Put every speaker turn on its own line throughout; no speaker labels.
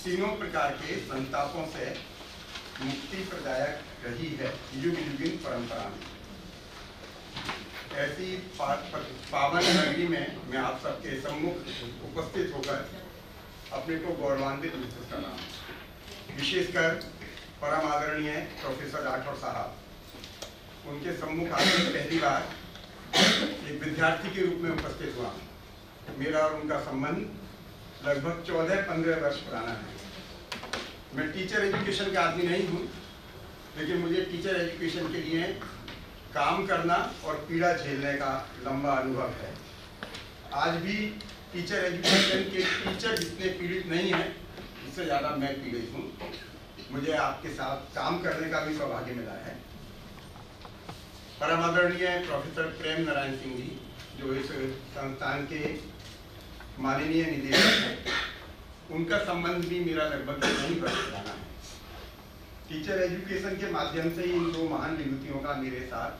तीनों प्रकार के संतापों से मुक्ति प्रदायक रही है युग युगीन परंपरा में। ऐसी पावन नगरी में मैं आप सबके सम्मुख उपस्थित होकर अपने को गौरवान्वित महसूस कर रहा हूँ। विशेषकर परम आदरणीय प्रोफेसर राठौर साहब, उनके सम्मुख आकर पहली बार एक विद्यार्थी के रूप में उपस्थित हुआ। मेरा और उनका संबंध लगभग 14-15 वर्ष पुराना है। मैं टीचर एजुकेशन का आदमी नहीं हूँ, लेकिन मुझे टीचर एजुकेशन के लिए काम करना और पीड़ा झेलने का लंबा अनुभव है। आज भी टीचर एजुकेशन के टीचर जितने पीड़ित नहीं हैं, इससे ज़्यादा मैं पीड़ित हूँ। मुझे आपके साथ काम करने का भी सौभाग्य मिला है। परम आदरणीय प्रोफेसर प्रेम नारायण सिंह जी, जो इस संस्थान के माननीय निदेशक हैं, उनका संबंध भी मेरा लगभग नहीं वर्ष पुराना है। टीचर एजुकेशन के माध्यम से इन दो महान विभूतियों का मेरे साथ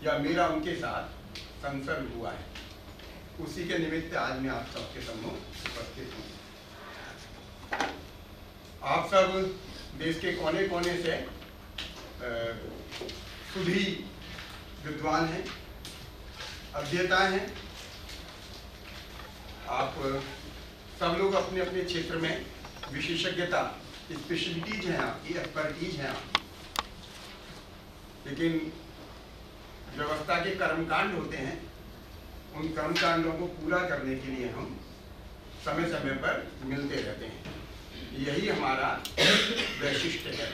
या मेरा उनके साथ संसर्ग हुआ है। उसी के निमित्त आज मैं आप सबके सम्मुख उपस्थित हूँ। आप सब देश के कोने कोने से सुधी विद्वान हैं, अध्येता हैं। आप सब लोग अपने अपने क्षेत्र में विशेषज्ञता, स्पेशलिटीज हैं आपकी, एक्सपर्टीज हैं आपकी। लेकिन व्यवस्था के कर्मकांड होते हैं, उन कर्मकांडों को पूरा करने के लिए हम समय समय पर मिलते रहते हैं। यही हमारा वैशिष्ट्य है।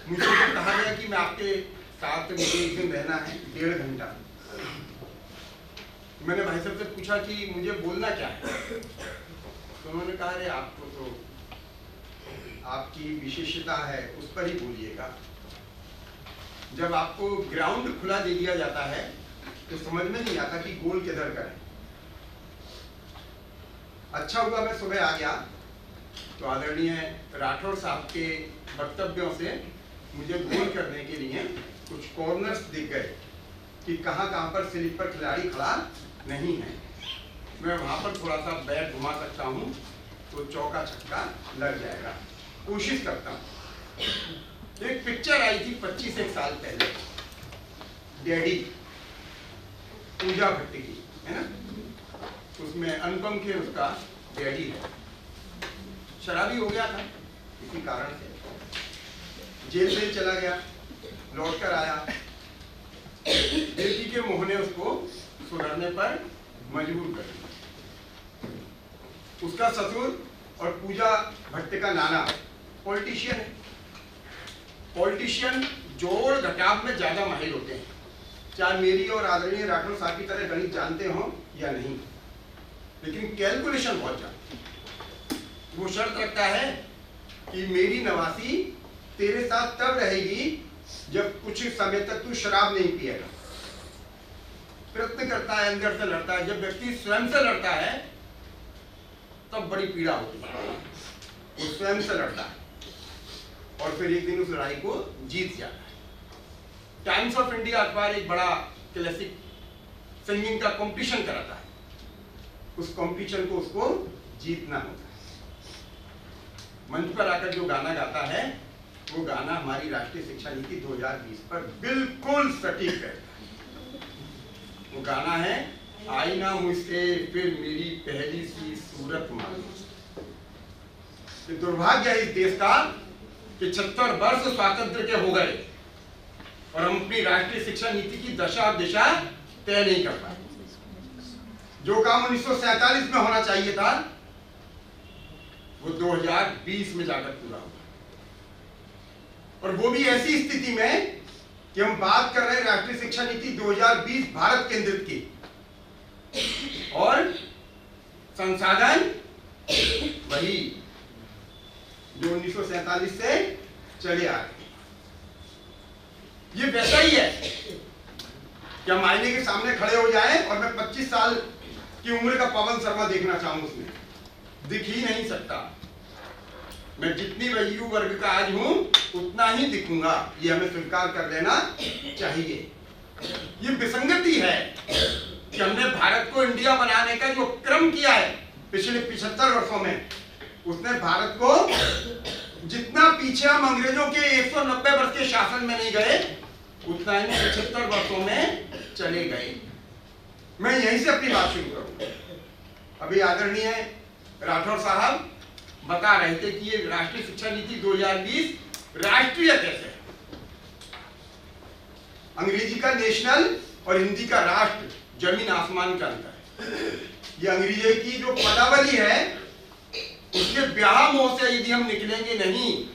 मुझे तो कहा गया कि मैं आपके साथ मुझे एक दिन रहना है, 1.5 घंटा। मैंने भाई साहब से पूछा कि मुझे बोलना क्या है, तो उन्होंने कहा अरे आपको तो आपकी विशेषता है, उस पर ही बोलिएगा। जब आपको ग्राउंड खुला दे दिया जाता है तो समझ में नहीं आता कि गोल किधर करें। अच्छा हुआ मैं सुबह आ गया तो आदरणीय राठौर साहब के वक्तव्यों से मुझे गोल करने के लिए कुछ कॉर्नर्स दिख गए कि कहाँ कहाँ पर स्लिप पर खिलाड़ी खड़ा नहीं है। मैं वहाँ पर थोड़ा सा बैट घुमा सकता हूँ तो चौका छक्का लग जाएगा। कोशिश करता हूँ। एक पिक्चर आई थी 25 साल पहले, डैडी, पूजा भट्ट की, है ना। उसमें अनुपम खेर उसका डैडी है। शराबी हो गया था, इसी कारण से जेल में चला गया, लौट कर आया। बेटी के मोह ने उसको सुधरने पर मजबूर कर दिया। उसका ससुर और पूजा भट्ट का नाना पॉलिटिशियन है। पॉलिटिशियन जोड़ घटाव में ज्यादा माहिर होते हैं, चाहे मेरी और आदरणीय राठौर साहब की तरह गणित जानते हो या नहीं, लेकिन कैलकुलेशन बहुत जानते। वो शर्त रखता है कि मेरी नवासी तेरे साथ तब रहेगी जब कुछ समय तक तू शराब नहीं पिएगा। प्रयत्न करता है, अंदर से लड़ता है। जब व्यक्ति स्वयं से लड़ता है तब बड़ी पीड़ा होती है। वो स्वयं से लड़ता है और फिर एक दिन उस लड़ाई को जीत जाता है। टाइम्स ऑफ इंडिया अखबार एक बड़ा क्लासिक सिंगिंग का कंपटीशन कराता है। उस कंपटीशन को उसको जीतना होता है। मंच पर आकर जो गाना गाता है वो गाना हमारी राष्ट्रीय शिक्षा नीति 2020 पर बिल्कुल सटीक है। वो गाना है आई ना मुझसे फिर मेरी पहली सी सूरत मांगी। ये दुर्भाग्य है इस देश का कि 76 वर्ष स्वातंत्र के हो गए और हम अपनी राष्ट्रीय शिक्षा नीति की दशा और दिशा तय नहीं कर पाए। जो काम 1947 में होना चाहिए था वो 2020 में जाकर पूरा हुआ। और वो भी ऐसी स्थिति में कि हम बात कर रहे हैं राष्ट्रीय शिक्षा नीति 2020 भारत केंद्रित की, और संसाधन वही जो 1947 से चले आ रहे। ये वैसा ही है कि हम आईने के सामने खड़े हो जाएं और मैं 25 साल की उम्र का पवन शर्मा देखना चाहूं, उसमें दिख ही नहीं सकता। मैं जितनी वयु वर्ग का आज हूं उतना ही दिखूंगा, ये हमें स्वीकार कर लेना चाहिए। ये विसंगति है कि हमने भारत को इंडिया बनाने का जो क्रम किया है पिछले 75 वर्षों में उसने भारत को, जितना पीछे हम अंग्रेजों के 190 वर्ष के शासन में नहीं गए, उतना ही 75 वर्षों में चले गए। मैं यहीं से अपनी बात शुरू करूंगा। अभी आदरणीय राठौर साहब बता रहे थे कि ये राष्ट्रीय शिक्षा नीति 2020 राष्ट्रीय कैसे है। अंग्रेजी का नेशनल और हिंदी का राष्ट्र जमीन आसमान का अंतर है। ये अंग्रेजी की जो पदावली है उसके ब्याह मोह से यदि हम निकलेंगे नहीं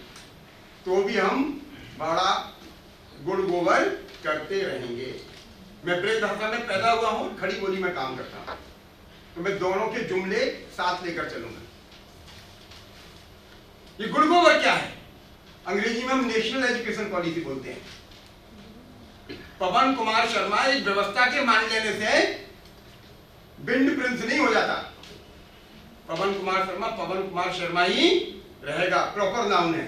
तो भी हम बड़ा गुड़ गोबर करते रहेंगे। मैं ब्रज भाषा में पैदा हुआ हूं, खड़ी बोली में काम करता हूं, तो मैं दोनों के जुमले साथ लेकर चलूंगा। ये गुड़ गोबर क्या है? अंग्रेजी में हम नेशनल एजुकेशन पॉलिसी बोलते हैं। पवन कुमार शर्मा एक व्यवस्था के मान लेने से बिंड प्रिंस नहीं हो जाता। पवन कुमार शर्मा ही रहेगा, प्रॉपर नाउन है।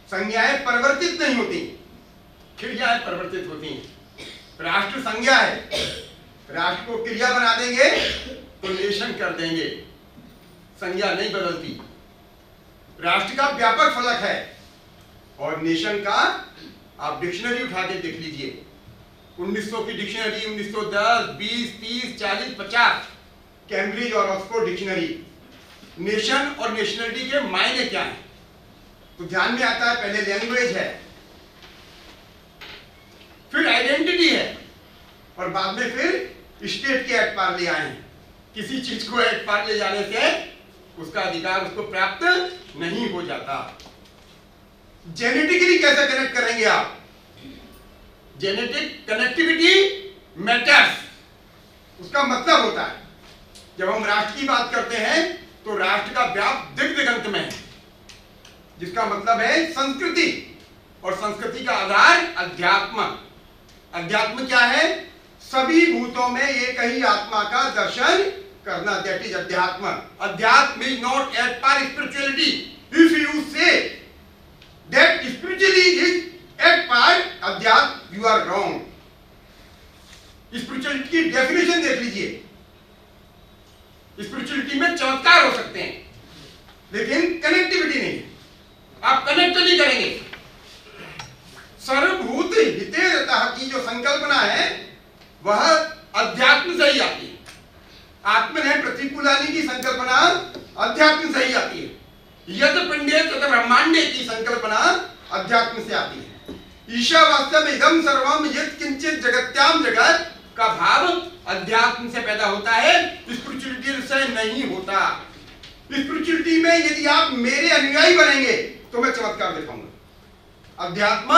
संज्ञाएं परिवर्तित नहीं होती, क्रियाएं परिवर्तित होती हैं। राष्ट्र संज्ञा है, राष्ट्र को क्रिया बना देंगे तो नेशन कर देंगे, संज्ञा नहीं बदलती। राष्ट्र का व्यापक फलक है और नेशन का आप डिक्शनरी उठा के देख लीजिए। 1900 की डिक्शनरी, 1910, 20, 30, 40, 50, कैम्ब्रिज और ऑक्सफोर्ड डिक्शनरी। नेशन और नेशनलिटी के मायने क्या हैं? तो ध्यान में आता है, पहले लैंग्वेज है, फिर आइडेंटिटी है और बाद में फिर स्टेट के एट पार ले आए। किसी चीज को एट पार ले जाने से उसका अधिकार उसको प्राप्त नहीं हो जाता। जेनेटिकली कैसे कनेक्ट करेंगे आप? जेनेटिक कनेक्टिविटी मैटर्स, उसका मतलब होता है जब हम राष्ट्र की बात करते हैं तो राष्ट्र का व्याप दिग्दिगंत में है, जिसका मतलब है संस्कृति, और संस्कृति का आधार अध्यात्म। अध्यात्म क्या है? सभी भूतों में एक ही आत्मा का दर्शन करना, दैट इज अध्यात्म। अध्यात्म is not at par spirituality. If you say that spirituality is at par अध्यात्म, यू आर रॉन्ग। स्पिरिचुअलिटी की डेफिनेशन देख लीजिए। स्पिरिचुअलिटी में चमत्कार हो सकते हैं लेकिन कनेक्टिविटी नहीं। आप कनेक्ट नहीं करेंगे। सर्वभूत हिते रतः की जो संकल्पना है वह अध्यात्म से ही आती है। आत्मन प्रतिकूलानि की संकल्पना अध्यात्म से ही आती है। यद पिंडे तद ब्रह्मांडे की संकल्पना अध्यात्म से आती है। ईशावास्यम इदं सर्वम यत् किंचित जगत्याम जगत का भाव अध्यात्म से पैदा होता है, स्पिरिचुअलिटी से नहीं होता। स्पिरिचुअलिटी में यदि आप मेरे अनुयायी बनेंगे तो मैं चमत्कार दिखाऊंगा। अध्यात्म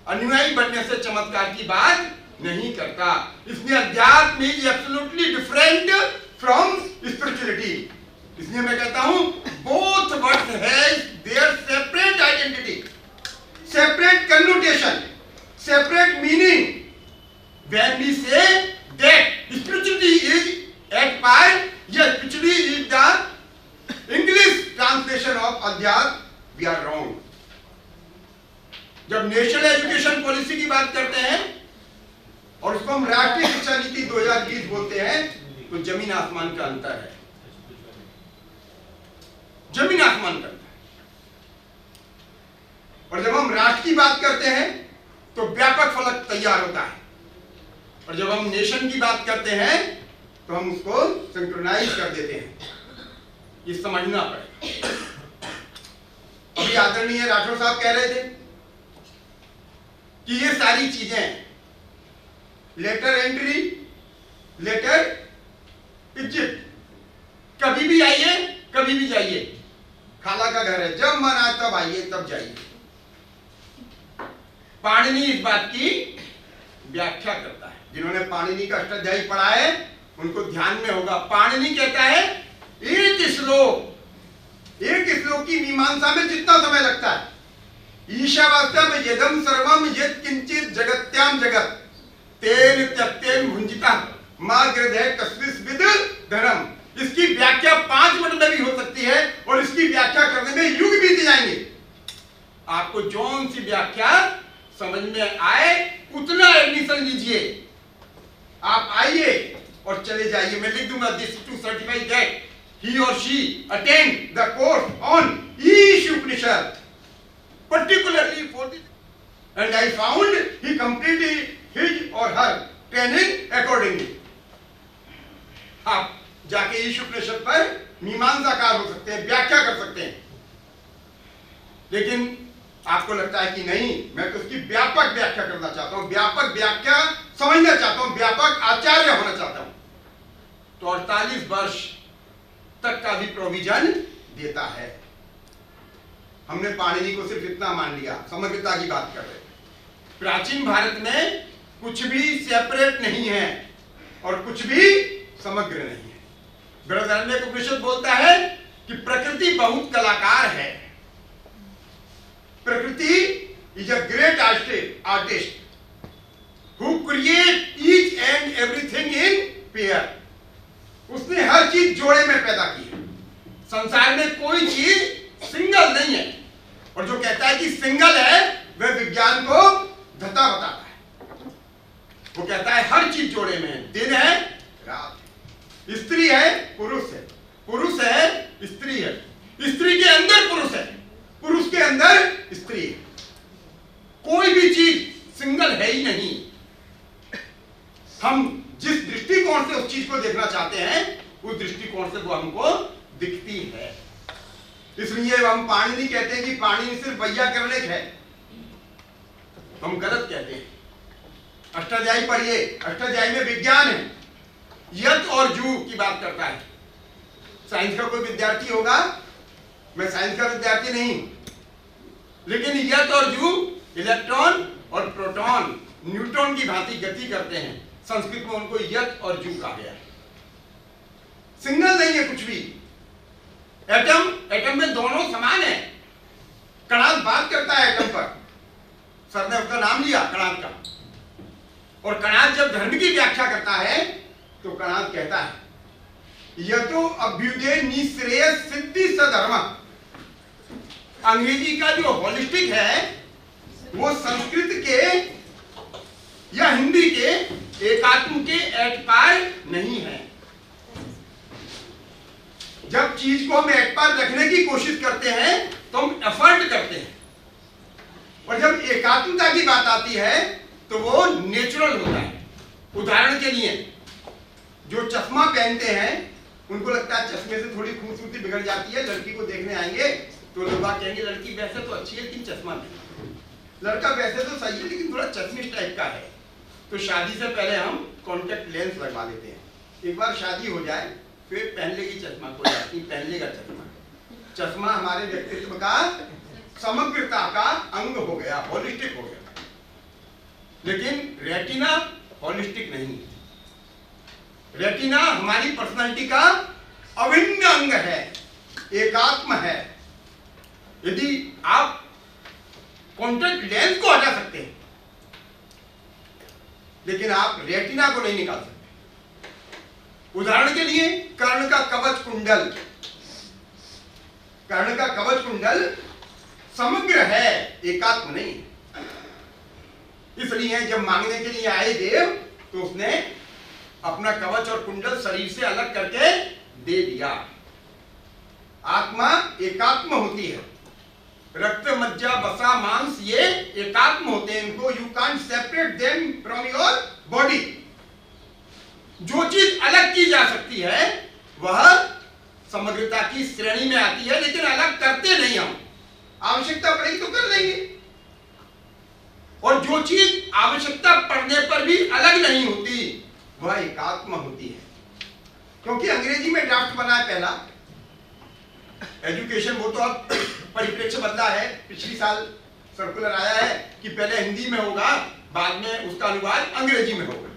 अनुयायी बनने से चमत्कार की बात नहीं करता। इसलिए अध्यात्म is absolutely different from spirituality. इसलिए मैं कहता हूं both words have their separate identity, separate connotation, separate meaning. When we say that spirituality is at par, yes, spirituality is the English translation of अध्यात्म, we are wrong. जब national education policy की बात करते हैं और उसको हम राष्ट्रीय शिक्षा नीति 2020 बोलते हैं तो जमीन आसमान का अंतर है। जमीन आसमान का अंतर। और जब हम राष्ट्र की बात करते हैं तो व्यापक फलक तैयार होता है, और जब हम नेशन की बात करते हैं तो हम उसको सिंक्रोनाइज कर देते हैं। ये समझना पड़ेगा। अभी आदरणीय राठौर साहब कह रहे थे कि ये सारी चीजें, लेटर एंट्री, लेटर इजिप्ट, कभी भी आइए कभी भी जाइए, खाला का घर है, जब मन आए तब आइए तब जाइए। पाणिनि इस बात की व्याख्या करता है। जिन्होंने पाणिनि का अष्टाध्यायी पढ़ा है उनको ध्यान में होगा। पाणिनि कहता है एक श्लोक की मीमांसा में जितना समय लगता है, ईशावास्यम यदम सर्वम यत् किंचित जगत्याम जगत तेन त्यक्तेन भुंजिता मा गृधे कस्मिंश्चिद धनम। इसकी व्याख्या 5 मिनट में भी हो सकती है और इसकी व्याख्या करने में युग बीत जाएंगे। आपको जौन सी व्याख्या समझ में आए उतना एडमिशन लीजिए। आप आइए और चले जाइए। मैं लिख दूंगा this to certify that he or she attend the course on each Upanishad particularly for this, and I found he completed his or her training accordingly. आप जाके ईश उपनिषद पर मीमांसाकार हो सकते हैं, व्याख्या कर सकते हैं, लेकिन आपको लगता है कि नहीं, मैं तो उसकी व्यापक व्याख्या करना चाहता हूं, व्यापक व्याख्या समझना चाहता हूं, व्यापक आचार्य होना चाहता हूं, तो 48 वर्ष तक का भी प्रोविजन देता है। हमने पाणिनि को सिर्फ इतना मान लिया, समग्रता की बात कर रहे हैं। प्राचीन भारत में कुछ भी सेपरेट नहीं है और कुछ भी समग्र नहीं है। बृहदारण्यक उपनिषद बोलता है कि प्रकृति बहुत कलाकार है। प्रकृति is a great artist who create each and everything in pair. उसने हर चीज जोड़े में पैदा की है। संसार में कोई चीज सिंगल नहीं है, और जो कहता है कि सिंगल है वह विज्ञान को धता बताता है। वो कहता है हर चीज जोड़े में है, दिन है रात है, स्त्री है पुरुष है, पुरुष है स्त्री है, स्त्री के अंदर पुरुष है, पुरुष के अंदर स्त्री है। कोई भी चीज सिंगल है ही नहीं। हम जिस दृष्टिकोण से उस चीज को देखना चाहते हैं उस दृष्टिकोण से वो हमको दिखती है। इसलिए हम पाणिनि कहते हैं कि पाणिनि सिर्फ वैयाकरणिक है, हम गलत कहते हैं। अष्टाध्यायी पढ़िए, अष्टाध्यायी में विज्ञान है, यत और जू की बात करता है। साइंस का कोई विद्यार्थी होगा, मैं साइंस का विद्यार्थी नहीं, लेकिन यत और जू इलेक्ट्रॉन और प्रोटॉन न्यूट्रॉन की भांति गति करते हैं। संस्कृत में उनको यत और जू कहा गया है। सिंगल नहीं है कुछ भी। एटम में दोनों समान है। कणाद बात करता है एटम पर, सर ने उसका नाम लिया कणाद का, और कणाद जब धर्म की व्याख्या करता है तो कणाद कहता है यतो अभ्युदय निश्रेय सिद्धि सधर्म। अंग्रेजी का जो होलिस्टिक है वो संस्कृत के या हिंदी के एकात्म के एट पार नहीं है। जब चीज को हम एट पार रखने की कोशिश करते हैं तो हम एफर्ट करते हैं, और जब एकात्मता की बात आती है तो वो नेचुरल होता है। उदाहरण के लिए जो चश्मा पहनते हैं उनको लगता है चश्मे से थोड़ी खूबसूरती बिगड़ जाती है, लड़की को देखने आएंगे तो लोग कहेंगे लड़की वैसे तो अच्छी है लेकिन चश्मा नहीं, लड़का वैसे तो सही है लेकिन थोड़ा चश्मिश टाइप का है। तो शादी से पहले हम कॉन्टेक्ट लेंस लगवा लेते हैं। एक बार शादी हो जाए फिर पहन लेगी चश्मा, कोई बात नहीं, पहन लेगा चश्मा। चश्मा हमारे व्यक्तित्व का समग्रता का अंग हो गया, होलिस्टिक हो गया। लेकिन रेटिना होलिस्टिक नहीं है। रेटिना हमारी पर्सनालिटी का अभिन्न अंग है, एकात्म है। यदि आप कॉन्टेक्ट लेंस को हटा सकते हैं लेकिन आप रेटिना को नहीं निकाल सकते। उदाहरण के लिए कर्ण का कवच कुंडल, कर्ण का कवच कुंडल समग्र है, एकात्म नहीं। इसलिए जब मांगने के लिए आए देव तो उसने अपना कवच और कुंडल शरीर से अलग करके दे दिया। आत्मा एकात्म होती है। रक्त मज्जा वसा मांस ये एकात्म होते हैं, इनको you can't separate them from your body. जो चीज अलग की जा सकती है वह समग्रता की श्रेणी में आती है, लेकिन अलग करते नहीं हम। आवश्यकता पड़ेगी तो कर लेंगे, और जो चीज आवश्यकता पड़ने पर भी अलग नहीं होती वह एकात्म होती है। क्योंकि अंग्रेजी में ड्राफ्ट बना है पहला, एजुकेशन वो तो अब परिप्रेक्ष्य बदला है। पिछली साल सर्कुलर आया है कि पहले हिंदी में होगा, बाद में उसका अनुवाद अंग्रेजी में होगा,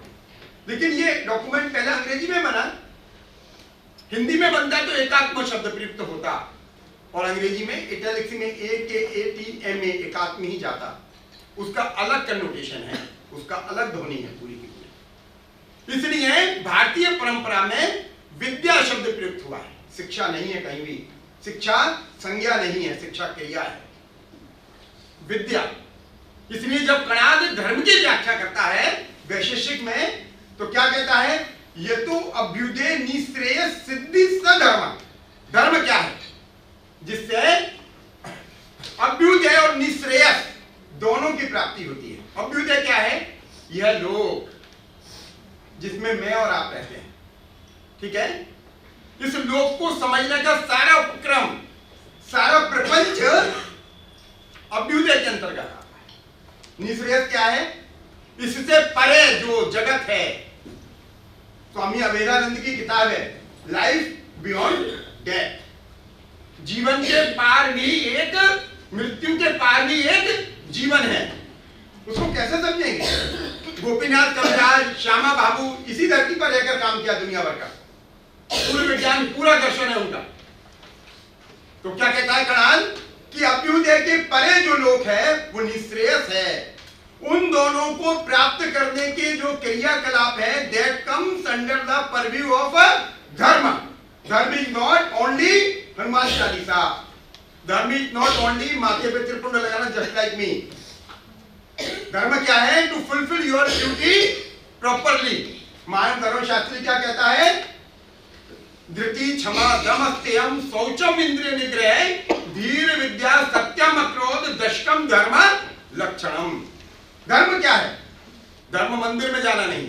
लेकिन ये डॉक्यूमेंट पहले अंग्रेजी में बना। हिंदी में बनता तो एकात्म शब्द प्रयुक्त होता, और अंग्रेजी में इटैलिक्स में AKATMA एकात्म ही जाता। उसका अलग कन्नोटेशन है, उसका अलग ध्वनि है पूरी की पूरी। इसलिए भारतीय परंपरा में विद्या शब्द प्रयुक्त हुआ है, शिक्षा नहीं है कहीं भी। शिक्षा संज्ञा नहीं है, शिक्षा क्रिया है, विद्या। इसलिए जब कणाद धर्म की व्याख्या करता है वैशेषिक में तो क्या कहता है ये तो अभ्युदय निश्रेय सिद्धि सधर्म। धर्म क्या है? जिससे अभ्युदय और निश्रेयस दोनों की प्राप्ति होती है। अभ्युदय क्या है? यह लोक जिसमें मैं और आप रहते हैं, ठीक है? इस लोक को समझने का सारा उपक्रम, सारा प्रपंच अभ्युदय के अंतर्गत आता है। निश्रेयस क्या है? इससे परे जो जगत है। स्वामी अभेदानंद की किताब है लाइफ बियॉन्ड डेथ। जीवन के पार भी एक, मृत्यु के पार भी एक जीवन है। उसको कैसे समझेंगे? गोपीनाथ कविराज, श्यामा बाबू इसी धरती पर रहकर काम किया दुनिया भर का। पूर्ण विज्ञान, पूरा दर्शन है उनका। तो क्या कहता है कणाद कि अभ्युदय के परे जो लोक है वो निश्रेयस है। उन दोनों को प्राप्त करने के जो क्रियाकलाप है, that comes under the purview of धर्म। धर्म is not only Hanuman Chalisa. धर्म इज नॉट ओनली माथे पे त्रिपुंड लगाना जस्ट लाइक मी। धर्म क्या है? To fulfil your duty properly. महान धर्मशास्त्री क्या कहता है? धृति क्षमा दम स्तेयम शौचम इंद्रिय निग्रह धीर विद्या सत्यम अक्रोध दशकम धर्म लक्षणम। धर्म क्या है? धर्म मंदिर में जाना नहीं,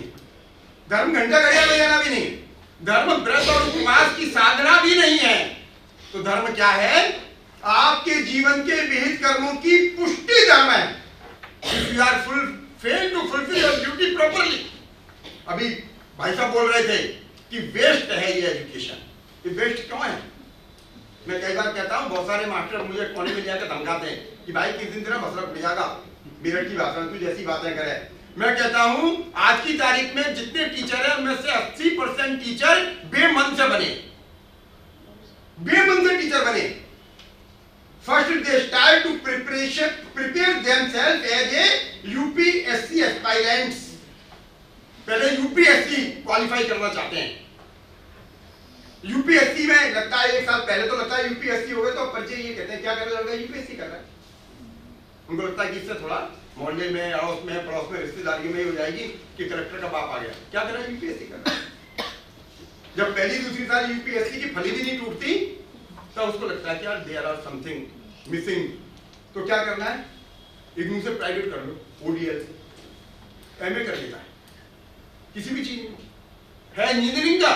धर्म घंटा घड़ियाल में जाना भी नहीं, धर्म व्रत और उपवास की साधना भी नहीं है। तो धर्म क्या है? आपके जीवन के विहित कर्मों की पुष्टि धर्म है। If you are fail to fulfill your duty properly। अभी भाई साहब बोल रहे थे कि वेस्ट है ये एजुकेशन। ये वेस्ट क्यों है? मैं कई बार कहता हूँ, बहुत सारे मास्टर मुझे कोने में जाकर धमकाते हैं कि भाई किस दिन तेरा मसला उठ जाएगा, मेरठ की भाषा में तू जैसी बातें करे। मैं कहता हूँ आज की तारीख में जितने टीचर हैं उनमें से 80% टीचर बेमन से बने, बेमन से टीचर बने। First they start to prepare themselves as a UPSC aspirants। पहले यूपीएससी क्वालिफाई करना चाहते हैं। यूपीएससी में लगता है एक साल पहले तो लगता है यूपीएससी हो गए तो परिचय ये कहते हैं क्या कर रहा है? यूपीएससी कर रहा है। उनको लगता है कि इससे थोड़ा मोहल्ले में, अड़ोस में, पड़ोस में, रिश्तेदारी में हो जाएगी कि कलेक्टर का बाप आ गया। क्या कर रहा है? यूपीएससी कर रहा है। जब पहली दूसरी साल यूपीएससी की फली भी नहीं टूटती तो उसको लगता है कि यार देयर आर समथिंग मिसिंग। तो क्या करना है? इग्नू से प्राइवेट कर लो, ओडीएल से एमए कर लेता है, किसी भी चीज में है इंजीनियरिंग का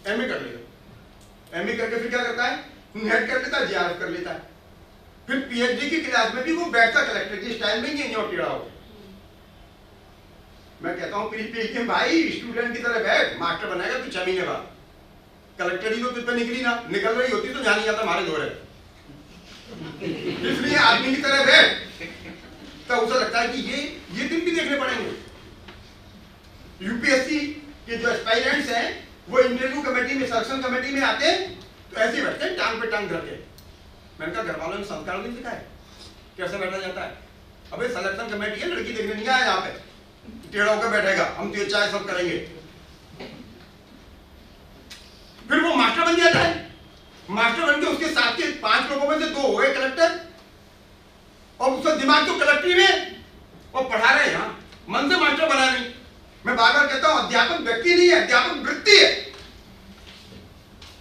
एमए कर लेगा। एमए करके फिर क्या करता है? नेट कर लेता है, जेआरएफ कर लेता है। फिर पीएचडी की क्लास में भी वो बैठता कलेक्टर की स्टाइल में, ये नहीं टेढ़ा हो। मैं कहता हूँ प्री पीएचडी भाई स्टूडेंट की तरह बैठ, मास्टर बनाएगा तू 6 महीने बाद। कलेक्टर ही तो तुझ पे निकली ना, निकल रही होती तो जान नहीं आता हमारे दौरे। इसलिए आदमी की तरह बैठ, तो उसे लगता है कि ये दिन भी देखने पड़ेंगे। यूपीएससी के जो एस्पायरेंट्स हैं वो इंटरव्यू कमेटी में, सिलेक्शन कमेटी में आते तो ऐसे बैठते हैं टांग पे टांग धर के। मैंने कहा घर वालों ने संस्कार नहीं सिखाया कैसे बैठा जाता है? अबे सिलेक्शन कमेटी है, लड़की देखने नहीं आया यहाँ पे, टेढ़ा होकर बैठेगा, हम तो ये चाय सब करेंगे। फिर वो मास्टर बन जाता है। मास्टर बन के उसके साथ के 5 लोगों में से 2 हो गए कलेक्टर, और उसका दिमाग तो कलेक्ट्री में, और पढ़ा रहे यहाँ, मन से मास्टर बना नहीं। मैं बार बार कहता हूं अध्यापक व्यक्ति नहीं है, अध्यापक वृत्ति है।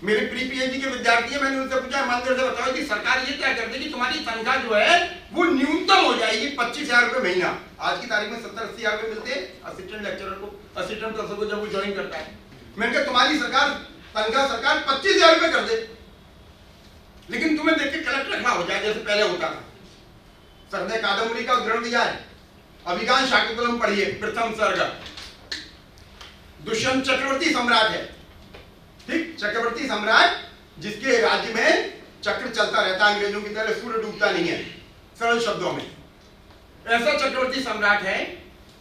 मेरे प्री पीएचडी के विद्यार्थी हैं, मैंने उनसे पूछा ईमानदारी से बताओ कि सरकार ये क्या करती है कि तुम्हारी तनख्वाह जो है वो न्यूनतम हो जाएगी 25,000 रुपए महीना। आज की तारीख में 70-80 हजार रुपए मिलते हैं असिस्टेंट लेक्चरर को, असिस्टेंट प्रोफेसर को जब वो ज्वाइन करता है। मैंने कहा तुम्हारी सरकार तनख्वाह सरकार 25,000 रुपए कर दे, लेकिन तुम्हें देख के कलेक्टर खड़ा हो जाए जैसे पहले होता था। सर ने कादम्बरी का उदाहरण दिया है, अभिज्ञान शाकुंतलम पढ़िए, प्रथम सर्ग। दुष्यंत चक्रवर्ती सम्राट है, ठीक, चक्रवर्ती सम्राट जिसके राज्य में चक्र चलता रहता, अंग्रेजों की तरह सूर्य डूबता नहीं है, सरल शब्दों में। ऐसा चक्रवर्ती सम्राट है,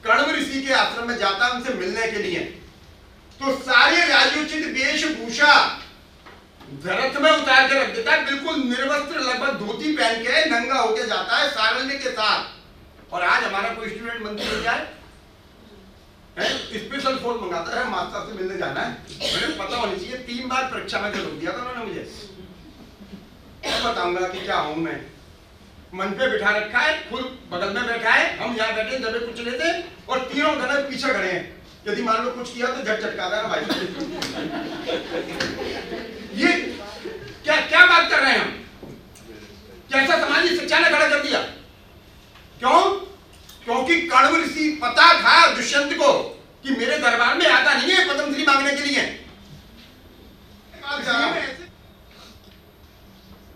कण्व ऋषि के आश्रम में जाता उनसे मिलने के लिए, तो सारे राजोचित वेशभूषा रथ में उतार के रख देता है, बिल्कुल निर्वस्त्र, लगभग धोती पहन के नंगा होके जाता है सारण्य के साथ। और आज हमारा कोई स्टूडेंट मंत्री हो जाए, स्पेशल फोन मंगाता है, मास्टर से मिलने जाना है, मुझे पता होनी चाहिए। 3 बार परीक्षा में रोक दिया था उन्होंने मुझे। अब बताऊंगा कि क्या हूं मैं। मन पे बिठा रखा है, खुद बगल में बैठा है, हम यहाँ बैठे दबे कुचले थे, और तीनों गधे पीछे खड़े हैं। यदि मान लो कुछ किया तो झट झटका देना भाई। ये क्या क्या बात कर रहे हैं हम? कैसा सामाजिक शिक्षा ने खड़ा कर दिया? क्यों? क्योंकि कण्व ऋषि पता था दुष्यंत को कि मेरे दरबार में आता नहीं है पद्मश्री मांगने के लिए।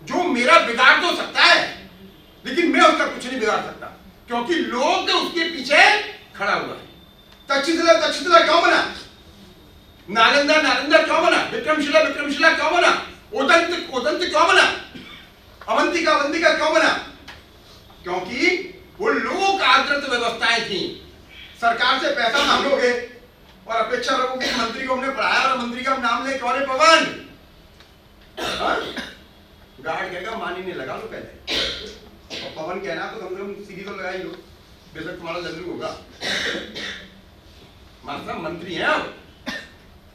जो मेरा बिगाड़ तो सकता है, लेकिन मैं उसका कुछ नहीं बिगाड़ सकता, क्योंकि लोग उसके पीछे खड़ा हुआ है। तक्षशिला तक्षशिला क्यों बना? नालंदा नालंदा क्यों बना? विक्रमशिला विक्रमशिला क्यों बना? उदंत उदंत क्यों बना? अवंतिका अवंतिका क्यों बना? क्योंकि वो लोक आदृत व्यवस्थाएं थी। सरकार से पैसा मांगोगे और अपेक्षा रखोगे मंत्री को हमने पढ़ाया और मंत्री का नाम ले कौन है? पवन। गार्ड कहेगा मानी ने लगा लो पहले, और पवन कहना तो कम से कम सीधी तो लगा ही लो, बेशक तुम्हारा जल्दी होगा। मतलब मंत्री हैं, अब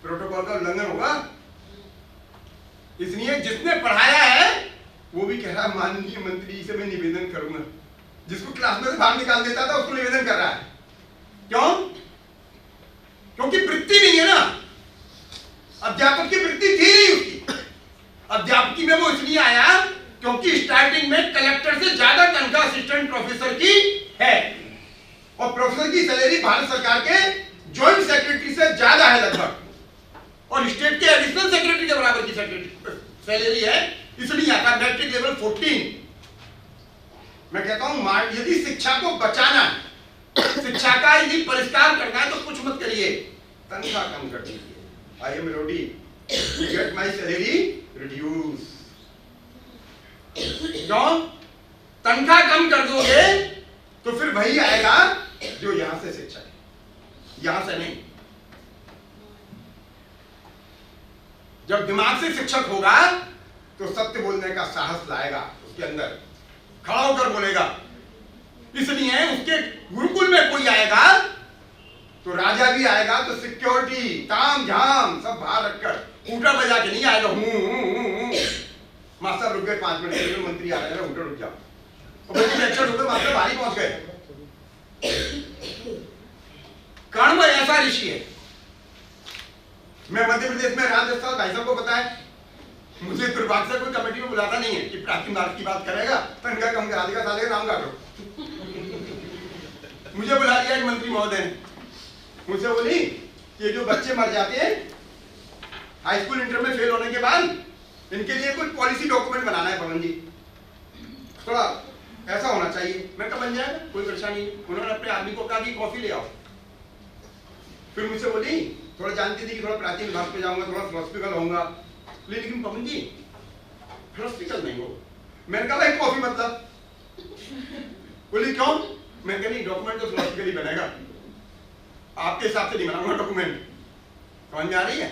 प्रोटोकॉल का उल्लंघन होगा। इसलिए जिसने पढ़ाया है वो भी कह रहा है माननीय मंत्री से मैं निवेदन करूंगा। जिसको क्लास में से बाहर निकाल देता था उसको निवेदन कर रहा है। क्यों? क्योंकि वृत्ति नहीं है ना, अध्यापक की वृत्ति थी नहीं उसकी। अध्यापकी में वो इसलिए आया क्योंकि स्टार्टिंग में कलेक्टर से ज्यादा तनख्वाह असिस्टेंट प्रोफेसर की है, और प्रोफेसर की सैलरी भारत सरकार के ज्वाइंट सेक्रेटरी से ज्यादा है लगभग, और स्टेट के एडिशनल सेक्रेटरी के बराबर की सैलरी है। इसलिए आता मैट्रिक लेवल 14। मैं कहता हूं यदि शिक्षा को बचाना, शिक्षा का यदि परिष्कार करना है तो कुछ मत करिए, तनख्वाह कम कर दीजिए। I am ready to get my salary reduce. क्यों? तनख्वाह कम कर दोगे तो फिर वही आएगा जो यहां से शिक्षा है, यहां से नहीं। जब दिमाग से शिक्षक होगा तो सत्य बोलने का साहस लाएगा उसके अंदर, खड़ा होकर बोलेगा। इसलिए उसके गुरुकुल में कोई आएगा तो राजा भी आएगा तो सिक्योरिटी ताम झाम सब बाहर रखकर ऊँटा बजा के नहीं आएगा। मास्टर रुक गए 5 मिनट के लिए, मंत्री आ रहे हैं, ऊँटा रुक जाओ। और बच्चे लेक्चर होकर मास्टर भारी पहुंच गए। कण्व ऐसा ऋषि है। मैं मध्य प्रदेश में रहा 10 साल, भाई साहब को पता है। मुझे दुर्भाग्य से कोई कमेटी में बुलाता नहीं है कि प्राचीन भारत की बात करेगा, तनख्वाह कम करा देगा, साले का नाम काटो। मुझे बुला लिया एक मंत्री महोदय ने, मुझसे बोली कि जो बच्चे मर जाते हैं हाई स्कूल इंटर में फेल होने के बाद, इनके लिए कुछ पॉलिसी डॉक्यूमेंट बनाना है पवन जी, थोड़ा ऐसा होना चाहिए। मैं कहा बन जाएगा, कोई परेशानी नहीं। उन्होंने अपने आदमी को कहा कि कॉफी ले आओ। फिर मुझसे बोली, थोड़ा जानती थी कि थोड़ा प्राचीन भारत पे जाऊंगा, थोड़ा फिलोसफिकल होऊंगा, लेकिन पवन जी फिलोसफिकल नहीं हो। मैंने कहा भाई कॉफी मतलब? बोली क्यों? मैं कहा नहीं, डॉक्यूमेंट तो फिलोसफिकली बनेगा, आपके हिसाब से नहीं बनाऊंगा डॉक्यूमेंट। समझ में आ रही है?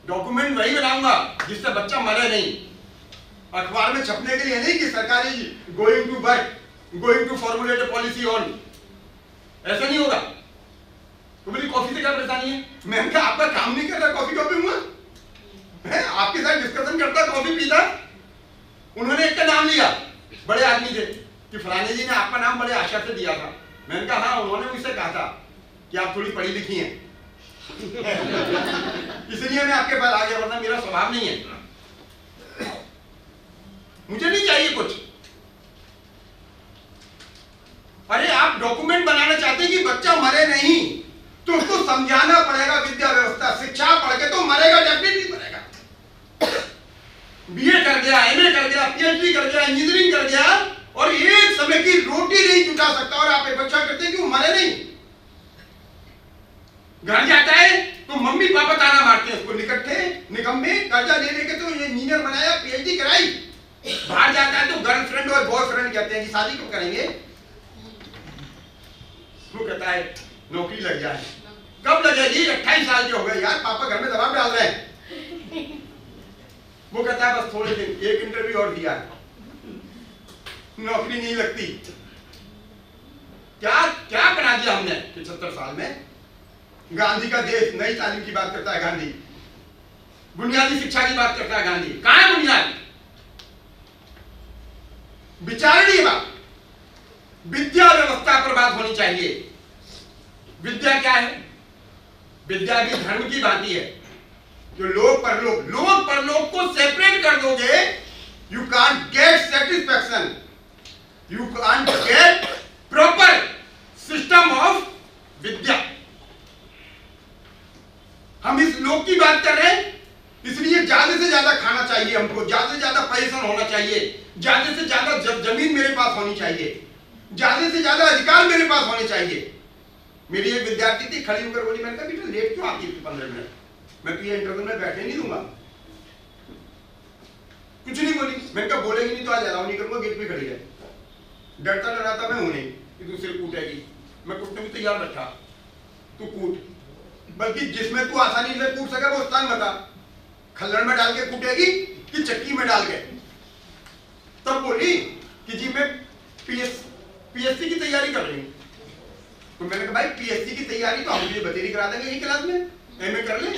डॉक्यूमेंट वही बनाऊंगा जिससे बच्चा मरे नहीं। अखबार में छपने के लिए नहीं कि सरकारी going to work, going to formulate a policy on, ऐसा नहीं होगा। तो बोली कॉफी से क्या परेशानी है? मैंने कहा आपका काम नहीं कर रहा, कॉफी क्यों पीऊंगा? है आपके साथ डिस्कशन करता, कॉफी पीता। उन्होंने एक का नाम लिया, बड़े आदमी थे, कि फलाने जी ने आपका नाम बड़े आशा से दिया था। मैंने कहा हाँ, उन्होंने मुझसे कहा था कि आप थोड़ी पढ़ी लिखी हैं इसलिए मैं आपके पास आ गया, वरना मेरा स्वभाव नहीं है। मुझे नहीं चाहिए कुछ। अरे आप डॉक्यूमेंट बनाना चाहते हैं कि बच्चा मरे नहीं, तो उसको समझाना पड़ेगा। विद्या व्यवस्था, शिक्षा पढ़ के तो मरेगा, डेफिनेटली मरेगा। बीए कर गया, एमए कर गया, पीएचडी कर गया, इंजीनियरिंग कर गया, और एक समय की रोटी नहीं जुटा सकता, और आप एक बच्चा करते हैं कि वो मरे नहीं। घर जाता है तो मम्मी पापा ताना मारते हैं उसको, निकट्ठे निकम्मे, कर्जा ले लेके तो इंजीनियर बनाया, पीएचडी कराई। बाहर जाता है तो गर्लफ्रेंड और बॉयफ्रेंड कहते हैं कि शादी कब करेंगे? वो कहता है नौकरी लग जाए। कब लगेगी? 28 साल के हो गए यार, पापा घर में दबाव डाल रहे हैं। वो कहता है बस थोड़े दिन, एक इंटरव्यू और दिया, नौकरी नहीं लगती। क्या क्या बना दिया हमने 75 साल में? गांधी का देश, नई तालीम की बात करता है गांधी, बुनियादी शिक्षा की बात करता है गांधी। कहां है बुनियाद? विचारणीय बात, विद्या व्यवस्था पर बात होनी चाहिए। विद्या क्या है? विद्या भी धर्म की भांति है, जो लोक परलोक को सेपरेट कर दोगे, you can't get satisfaction, you can't get proper system of विद्या। हम इस लोक की बात कर रहे हैं, इसलिए ज्यादा से ज्यादा खाना चाहिए हमको, ज्यादा से ज्यादा पैसा होना चाहिए, ज्यादा से ज्यादा जमीन मेरे पास होनी चाहिए, ज्यादा से ज्यादा अधिकार मेरे पास होने चाहिए। मेरी एक विद्यार्थी थी, खड़ी होकर बोली, मैंने कहा बेटा लेट क्यों आती थी 15 मिनट, मैं तुझे इंटरव्यू में बैठने नहीं दूंगा। कुछ नहीं बोली, मैंने कहा बोलेगी नहीं तो आज अलाउ नहीं करूंगा, गेट पे खड़ी है। डरता डराता मैं हूं नहीं कि तू सिर कूटेगी, मैं कूटने में तैयार बैठा, तू कूट, बल्कि जिसमें तू आसानी से कूट सके वो स्थान बता, खल्लड़ में डाल के कूटेगी कि चक्की में डाल के। तब बोली कि जी मैं पीएससी की तैयारी कर रही हूं। तो मैंने कहा भाई पीएससी की तैयारी तो हम तुझे बतेरी करा देंगे यही क्लास में, एमए कर ले,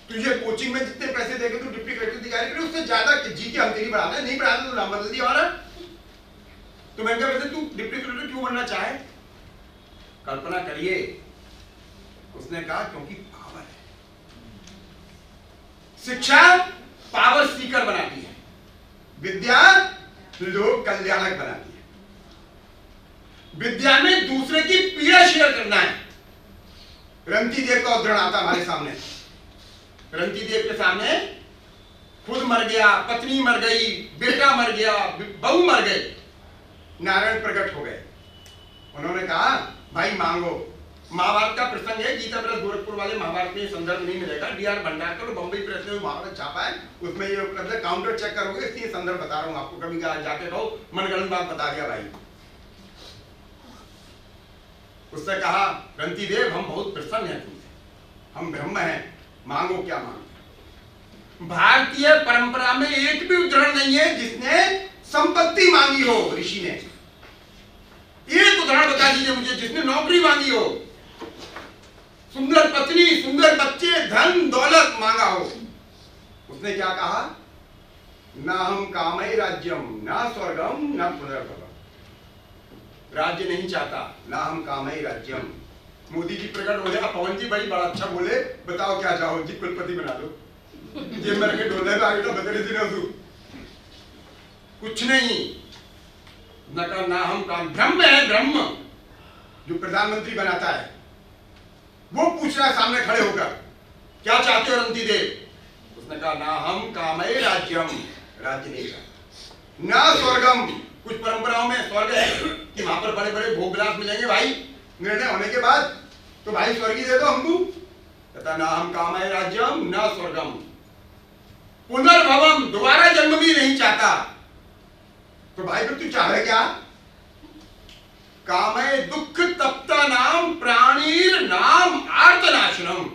तुझे कोचिंग में जितने पैसे देंगे तू डिप्टी कलेक्टर की तैयारी करे, उससे ज्यादा जी के हम तेरी बढ़ा दे, नहीं बढ़ा दे तो नाम बदल दिया हमारा। तो मैंने कहा वैसे तू डिप्टी कलेक्टर क्यों बनना चाहे? कल्पना करिए, उसने कहा क्योंकि पावर है, शिक्षा पावर सीकर बनाती है, विद्या लोक कल्याणक बनाती है। विद्या में दूसरे की पीड़ा शेयर करना है। रंती देव का उदाहरण आता हमारे सामने, रंती देव के सामने खुद मर गया, पत्नी मर गई, बेटा मर गया, बहू मर गई, नारायण प्रकट हो गए। उन्होंने कहा भाई मांगो। महाभारत का प्रसंग है, गीता प्रेस गोरखपुर वाले महाभारत में संदर्भ नहीं मिलेगा, डीआर भंडारकर बंबई प्रेस ने महाभारत छापा है, उसमें ये उपलब्ध है, काउंटर चेक करोगे, इसलिए संदर्भ बता रहा हूं आपको, कभी जाके कहो मनगढ़ंत बात बता दिया भाई। उसने कहा रंती देव हम बहुत प्रसन्न हैं तुमसे, हम ब्रह्म हैं, मांगो क्या मांगो। भारतीय परंपरा में एक भी उदाहरण नहीं है जिसने संपत्ति मांगी हो ऋषि ने। एक उदाहरण बता दीजिए मुझे जिसने नौकरी मांगी हो, सुंदर पत्नी, सुंदर बच्चे, धन दौलत मांगा हो। उसने क्या कहा? ना हम कामय राज्यम ना स्वर्गम ना पुनर्भवम। राज्य नहीं चाहता, ना हम कामय राज्यम। मोदी जी प्रकट हो गया, पवन जी भाई बड़ा अच्छा बोले, बताओ क्या चाहो जी, कुलपति बना दो, जेब में रखे डोले में आगे तो बदले दिन हो, कुछ नहीं। ना हम काम, ब्रह्म है, ब्रह्म जो प्रधानमंत्री बनाता है वो पूछ रहा है सामने खड़े होकर क्या चाहते हो रंती देव? उसने कहा ना हम कामय राज्यम, राज्य नहीं चाहता, ना स्वर्गम। कुछ परंपराओं में स्वर्ग है कि वहां पर बड़े बड़े भोग विलास मिलेंगे भाई निर्णय होने के बाद, तो भाई स्वर्गी दे दो हमको। कहता ना हम कामय राज्यम ना स्वर्गम, पुनर्भवम, दोबारा जन्म भी नहीं चाहता। तो भाई फिर तू चाहे क्या? कामय दुख तप्ता नाम प्राणीर नाम आर्तनाशनम।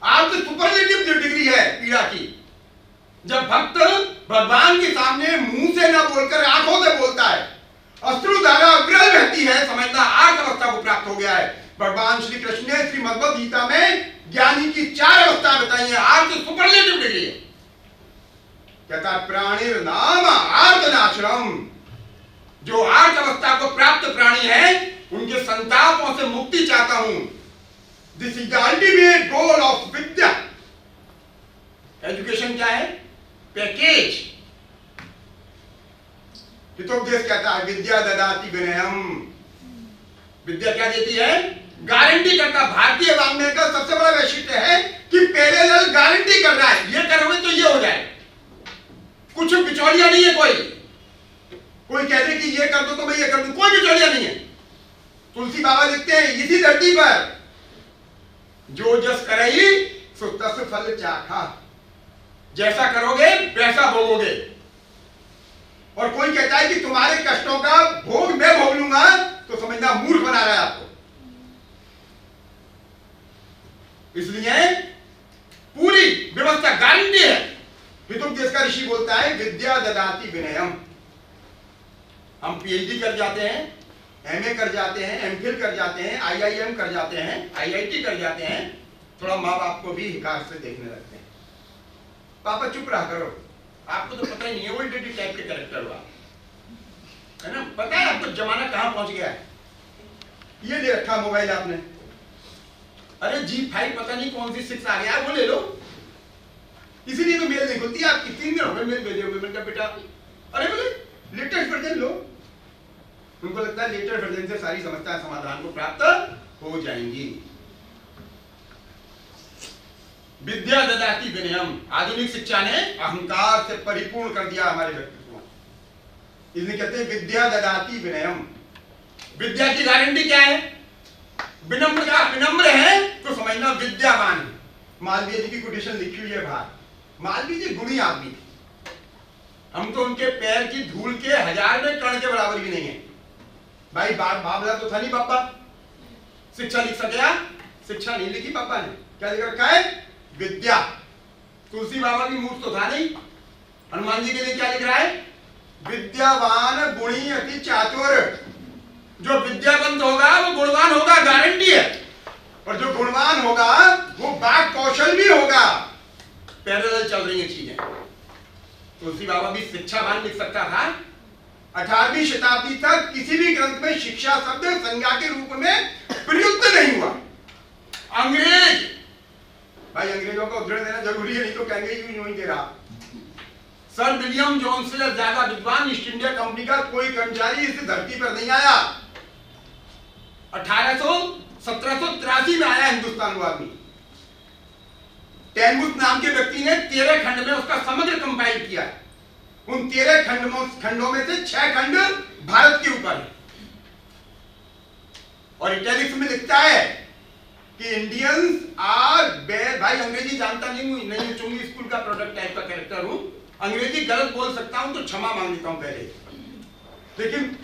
आर्त सुपरलेटिव डिग्री है पीड़ा की। जब भक्त भगवान के सामने मुंह से ना बोलकर आंखों से बोलता है, अश्रुधारा अग्रल बहती है, समझना आर्त अवस्था को प्राप्त हो गया है। भगवान श्री कृष्ण ने श्रीमद्भगवद गीता में ज्ञानी की 4 अवस्था बताई है, आर्त सुपरलेटिव डिग्री है। कहता प्राणीर नाम आर्तनाशनम, जो आर्त अवस्था को प्राप्त प्राणी है उनके संतापों से मुक्ति चाहता हूं। This is the ultimate goal of Vidya. Education क्या है? पैकेज। हितोपदेश कहता है विद्या ददाति विनयम। विद्या क्या देती है? गारंटी करता। भारतीय वाङ्मय का सबसे बड़ा वैशिष्ट्य है कि पैरेलल गारंटी कर रहा है, ये करोगे तो ये हो जाए, कुछ बिचौलिया नहीं है। कोई कह दे कि ये कर दो तो मैं ये कर दूं, कोई बिचौलिया नहीं है। तुलसी बाबा लिखते हैं इसी धरती पर जो जस करई सो तस फल चाखा, जैसा करोगे वैसा भोगोगे। और कोई कहता है कि तुम्हारे कष्टों का भोग मैं भोग लूंगा, तो समझना मूर्ख बना रहा है आपको। इसलिए पूरी व्यवस्था गारंटी है। हितोपदेश का ऋषि बोलता है विद्या ददाति विनयम। हम पीएचडी कर जाते हैं, एमए कर जाते हैं, एमफिल कर जाते हैं, आईआईएम कर जाते हैं, आईआईटी कर जाते हैं, थोड़ा माँ बाप को भी हिकार से देखने लगते हैं। पापा चुप रहा करो, आपको तो पता ही नहीं है, ओल्ड डेटी टाइप के कैरेक्टर हुआ है ना। पता है आपको जमाना कहां पहुंच गया है। ये ले रखा मोबाइल आपने, अरे G5 पता नहीं कौन सी 6 आ गया, वो ले लो। इसीलिए तो मेल नहीं खुलती आपकी, 3 दिन हो गए मेल भेजे हुए। मैंने कहा बेटा, अरे बोले लेटेस्ट वर्जन लो। उनको लगता है लेटेस्ट वर्जन से सारी समस्याएं समाधान को प्राप्त हो जाएंगी। विद्या ददाति विनयम, आधुनिक शिक्षा ने अहंकार से परिपूर्ण कर दिया हमारे व्यक्तित्व को। इसलिए कहते हैं विद्या ददाति विनयम। विद्या की गारंटी क्या है? विनम्र का, विनम्र है तो समझना विद्यावान है। मालवीय जी की कोटेशन लिखी हुई है बाहर। मालवीय जी गुणी आदमी थे, हम तो उनके पैर की धूल के 1000वें कण के बराबर भी नहीं है। भाई बाबला तो था नहीं पापा, शिक्षा लिख सके? शिक्षा नहीं लिखी पापा ने। क्या लिख रखा है? विद्या। तुलसी बाबा की मूर्त तो था नहीं। हनुमान जी के लिए क्या लिख रहा है? विद्यावान गुणी अति चातुर। जो विद्यावंत होगा वो गुणवान होगा, गारंटी है। और जो गुणवान होगा वो वाक कौशल भी होगा। पैरेलल चल रही है चीजें। तुलसी बाबा भी शिक्षावान लिख सकता था। 18वीं शताब्दी तक किसी भी ग्रंथ में शिक्षा शब्द संज्ञा के रूप में प्रयुक्त नहीं हुआ। अंग्रेज, भाई अंग्रेजों को उद्धरण देना जरूरी है, नहीं तो कहेंगे यूं ही दे रहा। सर विलियम जोन्स से ज्यादा विद्वान ईस्ट इंडिया कंपनी का कोई कर्मचारी इस धरती पर नहीं आया। 1783 में आया हिंदुस्तान वो आदमी। टेनमुथ नाम के व्यक्ति ने 13 खंड में उसका समग्र कंपाइल किया। उन 13 खंडों में से 6 खंड भारत के ऊपर है। और इटैलिक्स में लिखता है कि इंडियंस आर बेयर। भाई अंग्रेजी जानता नहीं हूं, नहीं चुंगी स्कूल का प्रोडक्ट टाइप का कैरेक्टर हूं, अंग्रेजी गलत बोल सकता हूं तो क्षमा मांग लेता हूं पहले, लेकिन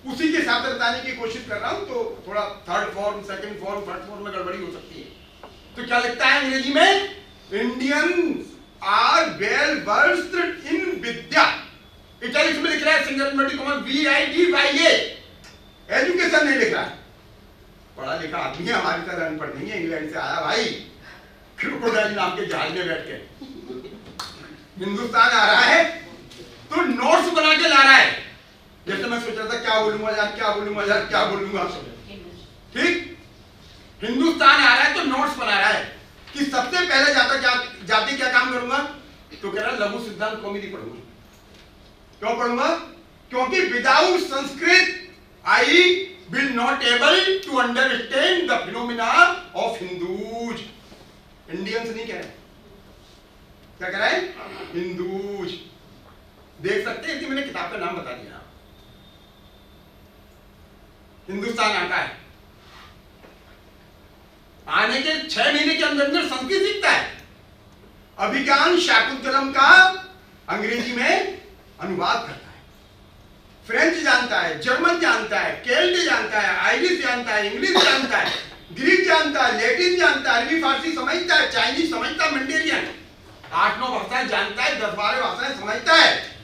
उसी के साथ बताने की कोशिश कर रहा हूं, तो थोड़ा third form, second form, third form में गड़बड़ी हो सकती है। तो क्या लिखता है अंग्रेजी में? Indians are well versed in vidya. Italics में लिख रहा है single inverted comma VIDYA। Education नहीं लिख रहा है। पढ़ा लिखा आदमी है, हमारी तरह अनपढ़ नहीं है, इंग्लैंड से आया भाई, क्रोकोडाइल नाम के जहाज में बैठ के हिंदुस्तान आ रहा है तो नोट्स बना के ला रहा है। जैसे मैं सोच रहा था क्या बोलूंगा यार, क्या बोलूंगा यार, क्या बोलूंगा। ठीक, हिंदुस्तान आ रहा है तो नोट्स बना रहा है कि सबसे पहले जाते क्या काम करूंगा, तो कह रहा है लघु सिद्धांत कौमुदी पढ़ूंगा। क्यों पढ़ूंगा? क्योंकि without Sanskrit I will not able to understand the phenomena of Hindus. Indians नहीं कह रहे, क्या कह रहा है? हिंदूज। देख सकते हैं कि मैंने किताब का नाम बता दिया। हिंदुस्तान आता है, आने के 6 महीने के अंदर अंदर संस्कृत सीखता है। अभिज्ञान शाकुंतलम का अंग्रेजी में अनुवाद करता है, फ्रेंच जानता है, जर्मन जानता है, केल्ट जानता है, आयरिश जानता है, इंग्लिश जानता है, ग्रीक जानता है, लैटिन जानता है, अरबी फारसी समझता है, चाइनीज समझता है, मंडेरियन 8-9 भाषाएं जानता है, 10-12 भाषाएं समझता है।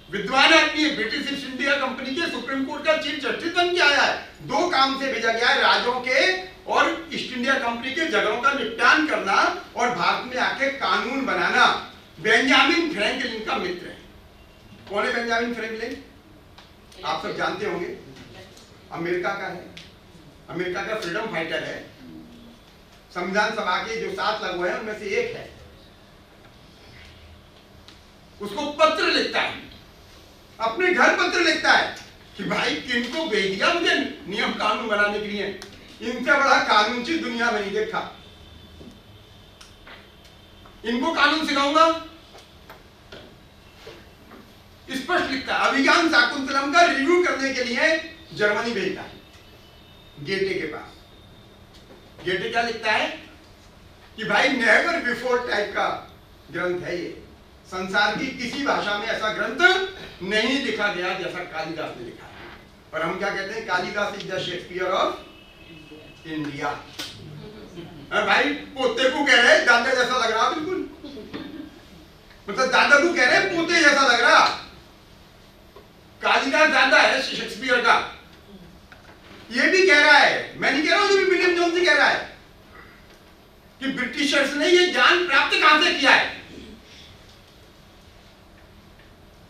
विद्वान आदमी है। ब्रिटिश ईस्ट इंडिया कंपनी के सुप्रीम कोर्ट का चीफ जस्टिस बन के आया है। 2 काम से भेजा गया है, राज्यों के और ईस्ट इंडिया कंपनी के झगड़ों का निपटान करना और भारत में आके कानून बनाना। बेंजामिन फ्रैंकलिन का मित्र है। कौन है बेंजामिन फ्रैंकलिन? आप सब जानते होंगे, अमेरिका का है, अमेरिका का फ्रीडम फाइटर है। संविधान सभा के जो 7 लघु हैं उनमें से एक है। उसको पत्र लिखता है, अपने घर पत्र लिखता है कि भाई किनको भेज दिया मुझे नियम कानून बनाने के लिए, इनसे बड़ा कानून चीज दुनिया में नहीं देखा, इनको कानून सिखाऊंगा। स्पष्ट लिखता है। अभिज्ञान शाकुंतलम का रिव्यू करने के लिए जर्मनी भेजता है गेटे के पास। गेटे क्या लिखता है कि भाई नेवर बिफोर टाइप का ग्रंथ है ये, संसार की किसी भाषा में ऐसा ग्रंथ नहीं लिखा गया जैसा कालिदास ने लिखा है। और हम क्या कहते हैं? Kalidas is the Shakespeare of India. भाई पोते को कह रहे दादा जैसा लग रहा, बिल्कुल मतलब दादा को कह रहे पोते जैसा लग रहा। कालिदास दादा है शेक्सपियर का। ये भी कह रहा है, मैं नहीं कह रहा हूं, जो भी विलियम जोन्स कह रहा है कि ब्रिटिशर्स ने ये ज्ञान प्राप्त कहां से किया है।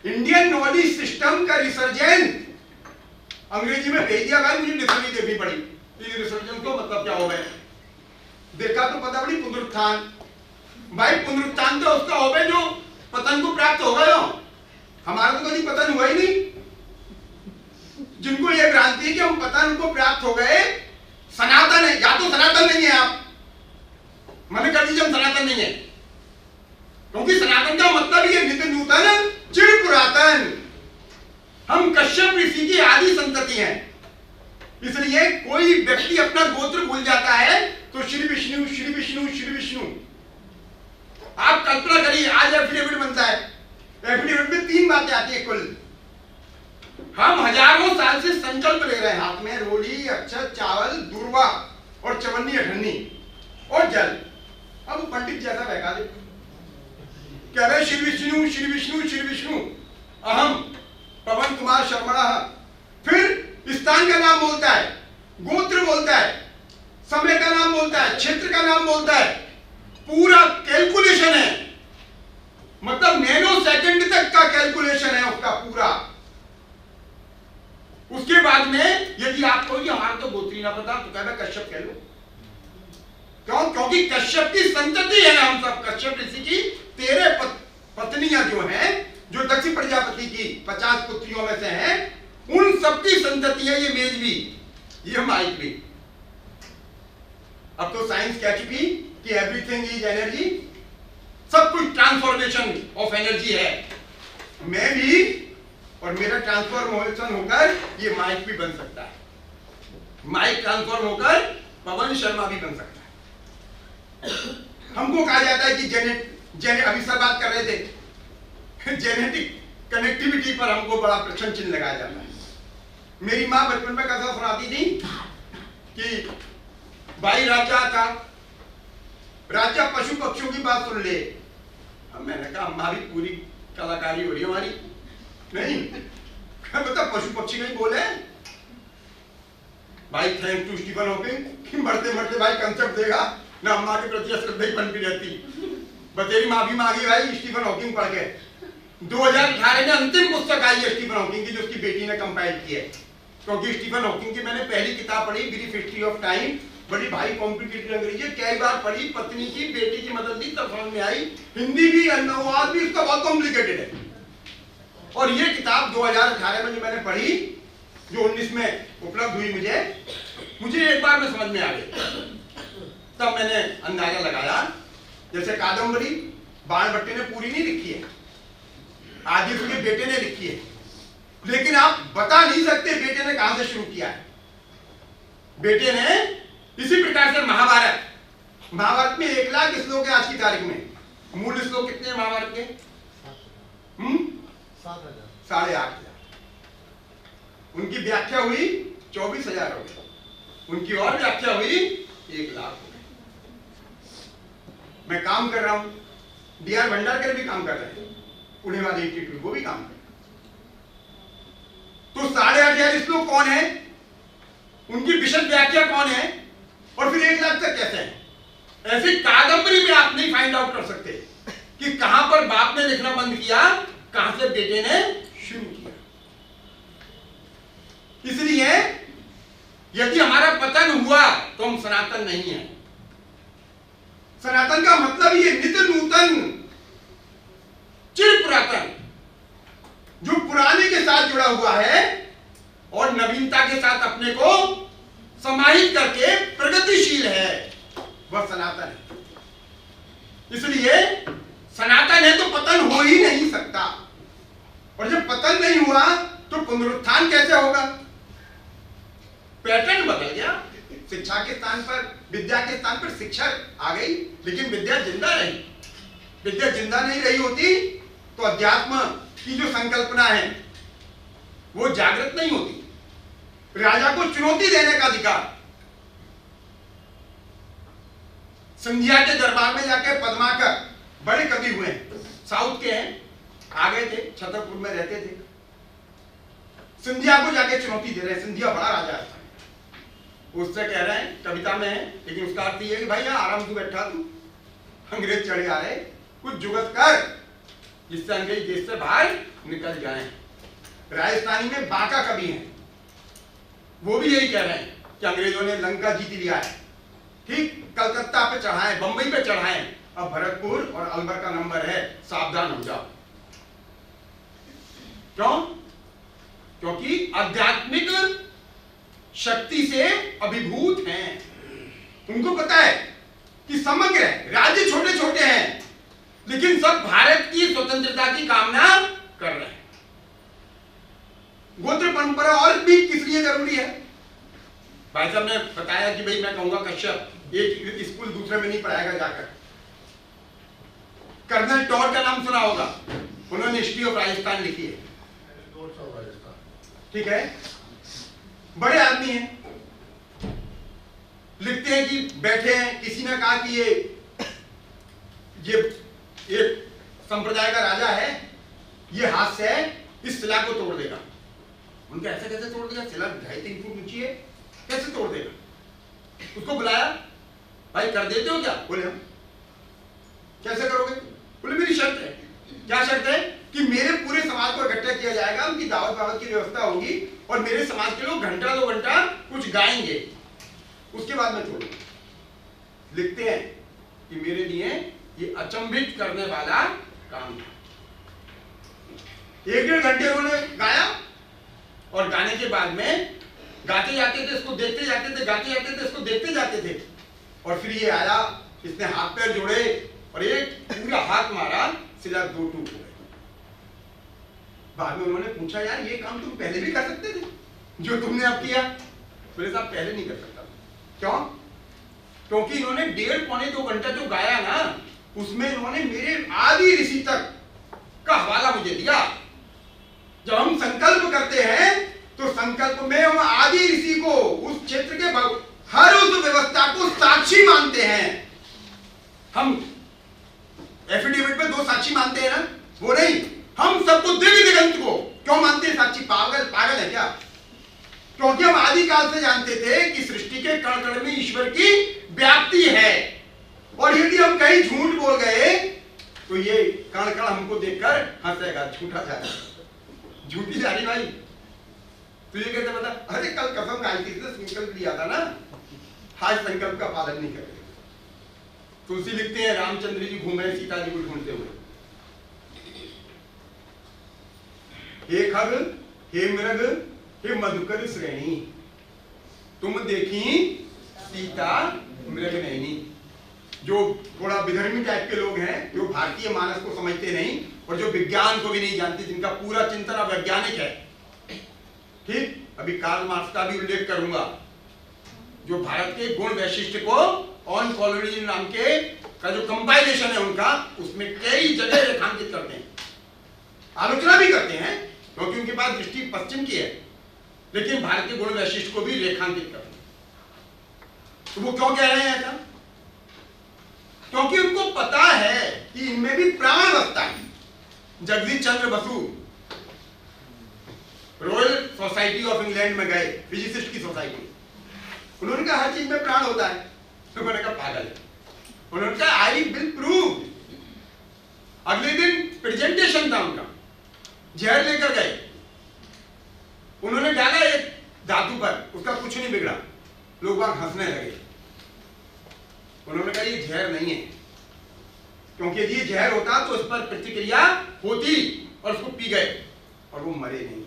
इंडियन नॉलेज सिस्टम का रिसर्जेंस अंग्रेजी में भेज दिया। भाई मुझे डिक्शनरी देखनी पड़ी, रिसर्जेंस को मतलब क्या हो गया। देखा तो पता पड़ी पुनरुत्थान। भाई पुनरुत्थान तो उसका हो गए जो पतन को प्राप्त हो गए हो, हमारा तो कभी पतन हुआ ही नहीं। जिनको ये भ्रांति है कि हम पतन को प्राप्त हो गए, सनातन है, या तो सनातन नहीं है, आप मना कर दीजिए हम सनातन नहीं है, क्योंकि सनातन का मतलब ही है नित्य नूतन चिर पुरातन। हम कश्यप ऋषि की आदि संतति हैं, इसलिए कोई व्यक्ति अपना गोत्र भूल जाता है तो श्री विष्णु श्री विष्णु श्री विष्णु। आप कल्पना करिए, आज एफिडेविट बनता है, एफिडेविट में 3 बातें आती है कुल। हम हजारों साल से संकल्प ले रहे हैं, हाथ में रोली, अक्षत, चावल, दूर्वा और चवन्नी अठन्नी और जल। अब पंडित जैसा बहका दे, कह रहे श्री विष्णु श्री विष्णु श्री विष्णु, अहम पवन कुमार शर्मणा। फिर स्थान का नाम बोलता है, गोत्र बोलता है, समय का नाम बोलता है, क्षेत्र का नाम बोलता है, पूरा कैलकुलेशन है, मतलब नैनो सेकंड तक का कैलकुलेशन है उसका पूरा। उसके बाद में यदि आप कहोगे हमारा तो गोत्री ना पता, तो कहना कश्यप कह लो। क्यों? क्योंकि कश्यप की संतति है हम सब, कश्यप ऋषि की 13 पत्नियां जो हैं, जो दक्ष प्रजापति की 50 पुत्रियों में से हैं, उन सबकी संतति है ये मेज भी, ये माइक भी। अब तो साइंस कह चुकी कि एवरीथिंग इज एनर्जी, सब कुछ ट्रांसफॉर्मेशन ऑफ एनर्जी है। मैं भी और मेरा ट्रांसफॉर्मेशन होकर ये माइक भी बन सकता है, माइक ट्रांसफॉर्म होकर पवन शर्मा भी बन सकता है। हमको कहा जाता है कि अभी सब बात कर रहे थे जेनेटिक कनेक्टिविटी पर, हमको बड़ा प्रश्न चिन्ह लगाया जाता है। मेरी माँ बचपन में कथा सुनाती थी कि भाई राजा था, राजा पशु पक्षियों की बात सुन ले। अब मैंने कहा हमारी पूरी कलाकारी हो रही है हमारी, नहीं बता पशु पक्षी नहीं बोले भाई। थैंक टू स्टीफन हॉकिंग, बढ़ते बढ़ते भाई कंसेप्ट देगा ना, अम्मा के प्रति श्रद्धा ही बनती रहती। बतेरी माफी मांगी भाई स्टीफन हॉकिंग पढ़ के। 2018 में अंतिम पुस्तक आई है स्टीफन हॉकिंग की, जो उसकी बेटी ने कंपाइल की है, क्योंकि स्टीफन हॉकिंग की मैंने पहली किताब पढ़ी, ब्रीफ हिस्ट्री ऑफ टाइम, बड़ी भाई कॉम्प्लिकेटेड अंग्रेजी, कई बार पढ़ी, पत्नी की बेटी की मदद ली तब समझ में आई। हिंदी भी अनुवाद भी उसका बहुत कॉम्प्लिकेटेड है। और ये किताब 2018 में जो मैंने पढ़ी, जो 19 में उपलब्ध हुई मुझे एक बार में समझ में आ गई। तब मैंने अंदाजा लगाया, जैसे कादम्बरी बाण भट्टे ने पूरी नहीं लिखी है, आदि उसके बेटे ने लिखी है, लेकिन आप बता नहीं सकते बेटे ने कहां से शुरू किया है। बेटे ने इसी प्रकार से महाभारत में 1 लाख श्लोक है आज की तारीख में। मूल श्लोक कितने हैं महाभारत के? 7,500। उनकी व्याख्या हुई 24,000 हो गई, उनकी और व्याख्या हुई 1 लाख हो गई। मैं काम कर रहा हूं, D.R. भंडारकर भी काम कर रहे हैं, पुणे वाले इंस्टीट्यूट, वो भी काम कर रहे हैं। तो 8,500 श्लोक कौन है, उनकी विशद व्याख्या कौन है, और फिर 1 लाख तक कैसे है? ऐसी कादंबरी में आप नहीं फाइंड आउट कर सकते कि कहां पर बाप ने लिखना बंद किया, कहां से बेटे ने शुरू किया। इसलिए यदि हमारा पतन हुआ तो हम सनातन नहीं है। सनातन का मतलब ये नित्य नूतन चिर पुरातन, जो पुराने के साथ जुड़ा हुआ है और नवीनता के साथ अपने को समाहित करके प्रगतिशील है, वह सनातन है। इसलिए सनातन है तो पतन हो ही नहीं सकता, और जब पतन नहीं हुआ तो पुनरुत्थान कैसे होगा? पैटर्न बदल गया, शिक्षा के स्थान पर, विद्या के स्थान पर शिक्षा आ गई, लेकिन विद्या जिंदा रही। विद्या जिंदा नहीं रही होती तो अध्यात्म की जो संकल्पना है वो जागृत नहीं होती। राजा को चुनौती देने का अधिकार, सिंधिया के दरबार में जाके पद्माकर, बड़े कवि हुए, साउथ के हैं, आ गए थे, छतरपुर में रहते थे, सिंधिया को जाके चुनौती दे रहे हैं। सिंधिया बड़ा राजा है, उससे कह रहे हैं, कविता में है, लेकिन उसका अर्थ ये है कि भाई यहाँ आराम से बैठा तू, अंग्रेज चढ़े आ रहे, कुछ जुगत कर जिससे अंग्रेज देश से बाहर निकल जाएं। राजस्थानी में बांका कवि हैं, वो भी यही कह रहे हैं कि अंग्रेजों ने लंका जीत लिया है, ठीक, कलकत्ता पे चढ़ाएं, बंबई पे चढ़ाएं, अब भरतपुर और अलवर का नंबर है, सावधान हो जाओ। क्यों? क्योंकि आध्यात्मिक शक्ति से अभिभूत हैं। उनको पता है कि समग्र राज्य छोटे छोटे हैं, लेकिन सब भारत की स्वतंत्रता की कामना कर रहे हैं। गोत्र परंपरा और भी किस लिए जरूरी है? भाई साहब ने बताया कि भाई मैं कहूंगा कश्यप एक स्कूल दूसरे में नहीं पढ़ाएगा जाकर। कर्नल टॉड का नाम सुना होगा, उन्होंने हिस्ट्री ऑफ राजस्थान लिखी है, ठीक है, बड़े आदमी हैं, लिखते हैं कि बैठे हैं, किसी ने कहा कि ये एक संप्रदाय का राजा है, ये हाथ से इस शिला को तोड़ देगा। उनका ऐसे कैसे तोड़ देगा? शिला 2.5-3 फुट ऊंची है, कैसे तोड़ देगा? उसको बुलाया, भाई कर देते हो क्या? बोले हम। कैसे करोगे? बोले मेरी शर्त है। क्या शर्त है? कि मेरे पूरे समाज को इकट्ठा किया जाएगा, उनकी दावत वावत की व्यवस्था होगी और मेरे समाज के लोग घंटा 2 घंटा कुछ गाएंगे, उसके बाद मैं छोड़ूंगा। लिखते हैं कि मेरे लिए ये अचंभित करने वाला काम था। 1-1.5 घंटे उन्होंने गाया और गाने के बाद में गाते जाते थे, इसको देखते जाते थे, गाते जाते थे, इसको देखते जाते थे। और फिर ये आया, इसने हाथ पैर जोड़े और एक पूरा हाथ मारा, शिला 2 टूट गई। बाद में उन्होंने पूछा, यार ये काम तुम पहले भी कर सकते थे जो तुमने अब किया? बोले साहब पहले नहीं कर सकता। क्यों? क्योंकि इन्होंने 1.5-2 घंटा जो गाया ना, उसमें इन्होंने मेरे आदि ऋषि तक का हवाला मुझे दिया। जब हम संकल्प करते हैं तो संकल्प में हम आदि ऋषि को, उस क्षेत्र के हर उस व्यवस्था को साक्षी मानते हैं। हम एफिडेविट में 2 साक्षी मानते हैं ना, वो नहीं, हम सबको दिव्य दिगंत को क्यों मानते हैं साक्षी? पागल है क्या? क्योंकि हम आदिकाल से जानते थे कि सृष्टि के कण कण में ईश्वर की व्याप्ति है, और यदि हम कहीं झूठ बोल गए तो ये कण कण हमको देखकर हंसेगा, झूठा जा रहा, झूठी जा रही भाई। तो ये कहते बता, अरे कल कसम खाई थी, संकल्प लिया था ना, आज संकल्प का पालन नहीं करेंगे। तुलसी लिखते हैं, रामचंद्र जी घूमे सीता जी को ढूंढते हुए, हे खग, हे मृग, हे मधुकर श्रेणी, तुम देखी सीता मृग नैनी। जो थोड़ा विधर्मी टाइप के लोग हैं, जो भारतीय मानस को समझते नहीं और जो विज्ञान को भी नहीं जानते, जिनका पूरा चिंतन वैज्ञानिक है, ठीक, अभी कार्ल मार्क्स का भी उल्लेख करूंगा, जो भारत के गुण वैशिष्ट को ऑन कॉलोनियल नाम के का जो कंपाइलेशन है उनका, उसमें कई जगह रेखांकित करते हैं, आलोचना भी करते हैं, क्योंकि उनके पास दृष्टि पश्चिम की है, लेकिन भारत के गुण वैशिष्ट को भी रेखांकित करते हैं। तो वो क्यों कह रहे हैं ऐसा? क्योंकि उनको पता है कि इनमें भी प्राण बसता है। Jagdish Chandra Basu Royal Society of England में गए, फिजिसिस्ट की सोसाइटी, उन्होंने कहा हर चीज में प्राण होता है। तो उन्होंने कहा पागल है। उन्होंने कहा आई विल प्रूव। अगले दिन प्रेजेंटेशन था उनका, जहर लेकर गए, उन्होंने डाला एक धातु पर, उसका कुछ नहीं बिगड़ा, लोग वहां हंसने लगे। उन्होंने कहा ये जहर नहीं है, क्योंकि यदि ये जहर होता तो इस पर प्रतिक्रिया होती, और उसको पी गए और वो मरे नहीं।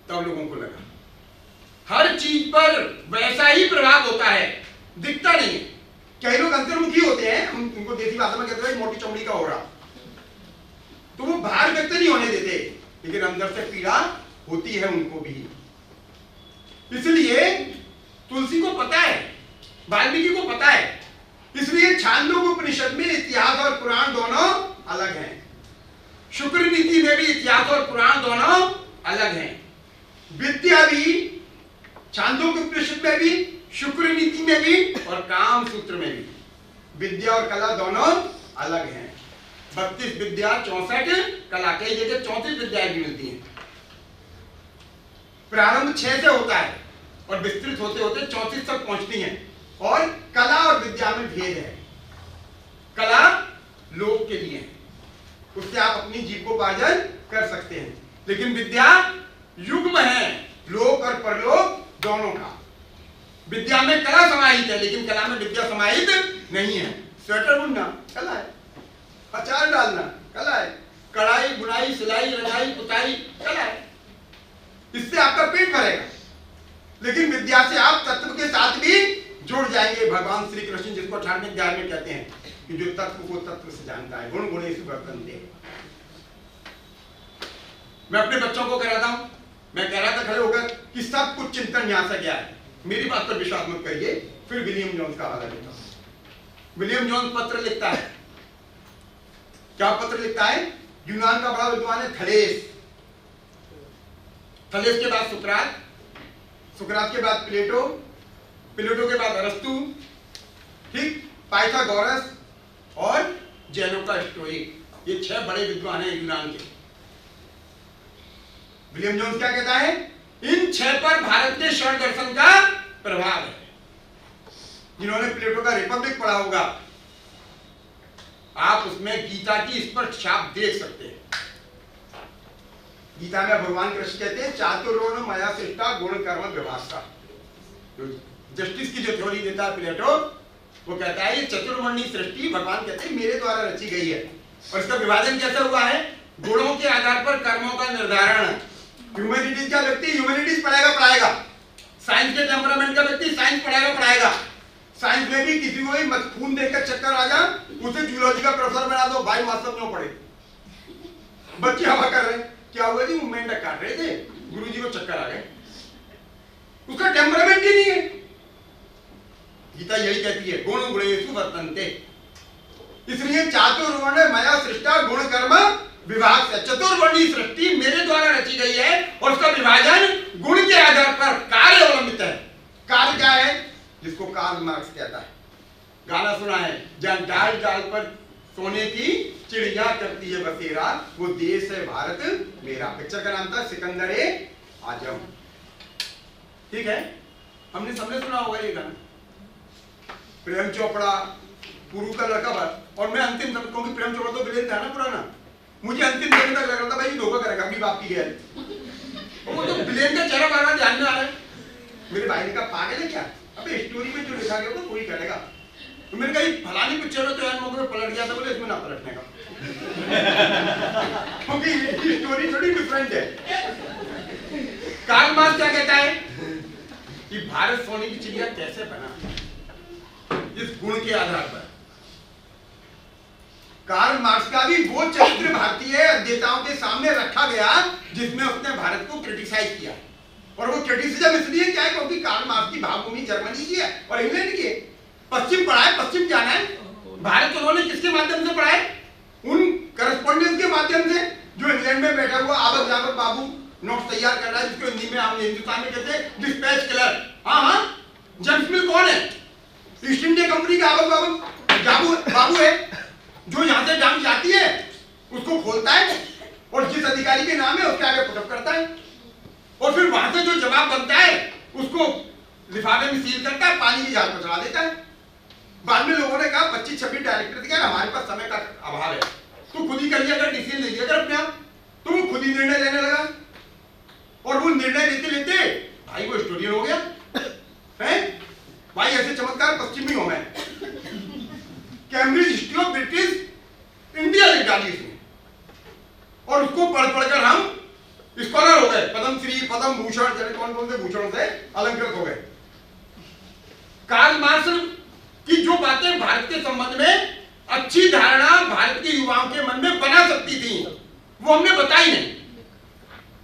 तब लोगों को लगा हर चीज पर वैसा ही प्रभाव होता है, दिखता नहीं है। कई लोग अंतर्मुखी होते हैं, हम उनको देसी भाषा में कहते हैं मोटी चमड़ी का हो रहा, तो वो बाहर व्यक्त नहीं होने देते, लेकिन अंदर से पीड़ा होती है उनको भी। इसलिए तुलसी को पता है, वाल्मीकि को पता है, इसलिए छांदोग्य उपनिषद में इतिहास और पुराण दोनों अलग हैं। शुक्र नीति में भी इतिहास और पुराण दोनों अलग हैं। विद्या भी छांदोग्य उपनिषद में भी, शुक्र नीति में भी और काम सूत्र में भी विद्या और कला दोनों अलग हैं। 32 विद्या 64 कला, कई जगह 34 विद्याएं भी मिलती हैं। प्रारंभ 6 से होता है और विस्तृत होते होते 34 तक पहुंचती हैं। और कला और विद्या में भेद है। कला लोक के लिए है, उससे आप अपनी जीविकोपार्जन कर सकते हैं, लेकिन विद्या युग्म है, लोक और परलोक दोनों का। विद्या में कला समाहित है, लेकिन कला में विद्या समाहित नहीं है। स्वेटर बुनना कला है, अचार डालना कला है, कढ़ाई बुनाई सिलाई रंगाई पुताई कला है। इससे आपका पेट भरेगा, लेकिन विद्या से आप तत्व के साथ भी जुड़ जाएंगे। भगवान श्री कृष्ण जिसको 18वें अध्याय में कहते हैं कि जो तत्व को तत्व से जानता है, गुण गुणेषु वर्तन्ते। मैं अपने बच्चों को कराता हूं, मैं कह रहा था खड़े होकर कि सब कुछ चिंतन यहां से गया है। मेरी बात पर विश्वास मत करिए, फिर विलियम जोन्स का हवाला देता हूं। विलियम जोन्स पत्र लिखता है, क्या पत्र लिखता है? यूनान का बड़ा विद्वान है थलेस, थलेस के बाद सुकरात, सुकरात के बाद प्लेटो, प्लेटो के बाद अरस्तु, ठीक, पाइथागोरस और जैनों का स्टोइक। ये 6 बड़े विद्वान हैं यूनान के। विलियम जोन्स क्या कहता है? इन 6 पर भारत के शरण दर्शन का प्रभाव है। जिन्होंने प्लेटो का रिपब्लिक पढ़ा होगा, आप उसमें गीता की स्पष्ट छाप देख सकते हैं। गीता में भगवान कृष्ण कहते हैं चातुर्वर्ण मया सृष्टा गुण कर्म विभाषा। जस्टिस की जो थ्योरी देता है प्लेटो, वो कहता है ये चतुर्वर्णी सृष्टि भगवान कहते हैं मेरे द्वारा रची गई है। और इसका विभाजन कैसे हुआ है? गुणों के आधार पर कर्मों का निर्धारण। ह्यूमैनिटीज का व्यक्ति ह्यूमैनिटीज पढ़ाएगा, साइंस के टेम्परामेंट का व्यक्ति साइंस पढ़ाएगा। साइंस में भी किसी को भी खून देखकर चक्कर आ जा, उसे जूलॉजी का प्रोफेसर बना दो, भाई मास्टर क्यों पढ़े? बच्चे हवा कर रहे हैं, क्या हुआ जी? मेंढक काट रहे थे, गुरुजी को चक्कर आ गए। उसका टेम्परामेंट ही नहीं है। गीता यही कहती है गुण गुणेषु वर्तन्ते। इसलिए चातुर्वर्ण मया सृष्टा गुण कर्म विभाग से, चतुर्वर्णी सृष्टि मेरे द्वारा रची गई है और उसका विभाजन गुण के आधार पर कार्य अवलंबित है। कार्य क्या है? जिसको कार्ल मार्क्स कहता है, गाना सुना है, जहां डाल डाल पर सोने की चिड़िया करती है बसेरा, वो देश है भारत मेरा। पिक्चर का नाम था सिकंदर ए आजम। ठीक है, हमने सबने सुना होगा ये गाना। प्रेम चोपड़ा पुरु का लड़का बस, और मैं अंतिम समय क्योंकि प्रेम चोपड़ा तो विलेन था ना पुराना, मुझे अंतिम समय तक लग रहा था भाई ये धोखा करेगा अपनी बाप की गैर। वो तो विलेन का चेहरा बार बार ध्यान में आ रहा है। मेरे भाई ने कहा पागल है क्या? अबे स्टोरी में जो लिखा गया वो कोई करेगा। तो मैंने कहा फलानी पिक्चर में तो यार मौके पे पलट गया था, बोले इसमें ना पलटने का क्योंकि ये स्टोरी थोड़ी डिफरेंट है। कार्ल मार्क्स क्या कहता है कि भारत सोने की चिड़िया कैसे बना? इस गुण के आधार पर। कार्ल मार्क्स का भी वो चरित्र भारतीय अध्येताओं के सामने रखा गया जिसमें उसने भारत को क्रिटिसाइज किया। और वो क्रिटिसिज्म इसलिए क्या है क्योंकि कार्ल मार्क्स की भावभूमि जर्मनी की है और इंग्लैंड की है। पश्चिम पढ़ा है, पश्चिम जाना है। भारत उन्होंने किसके माध्यम से पढ़ा है? उन करस्पॉन्डेंस के माध्यम से जो इंग्लैंड में बैठा हुआ आवक जावक बाबू नोट तैयार कर रहा है, जिसको हिंदी में हम हिंदुस्तान में कहते हैं डिस्पैच क्लर्क। हाँ, जेम्स मिल कौन है? ईस्ट इंडिया कंपनी का आवक बाबू है, जो यहां से डांग जाती है उसको खोलता है और जिस अधिकारी के नाम है उसके आगे पुटअप करता है, और फिर वहां से जो जवाब बनता है उसको लिफाफे में सील करता है, पानी की जहाज पर चढ़ा देता है। बाद में लोगों ने कहा 25-26 डायरेक्टर थे, हमारे पास समय का अभाव है, तो खुद ही कर लिया, अगर डिसीजन ले लिया अपने आप, तो वो खुद ही निर्णय लेने लगा। और वो निर्णय लेते लेते भाई वो स्टूडियो हो गया है। भाई ऐसे चमत्कार पश्चिमी हो गए। Cambridge history of British India लिख डाली इसमें, और उसको पढ़ पढ़कर हम स्कॉलर हो गए, पद्म श्री पद्म भूषण जैसे कौन कौन से भूषणों से अलंकृत हो गए। कार्ल मार्क्स की जो बातें भारत के संबंध में अच्छी धारणा भारत के युवाओं के मन में बना सकती थी, वो हमने बताई नहीं।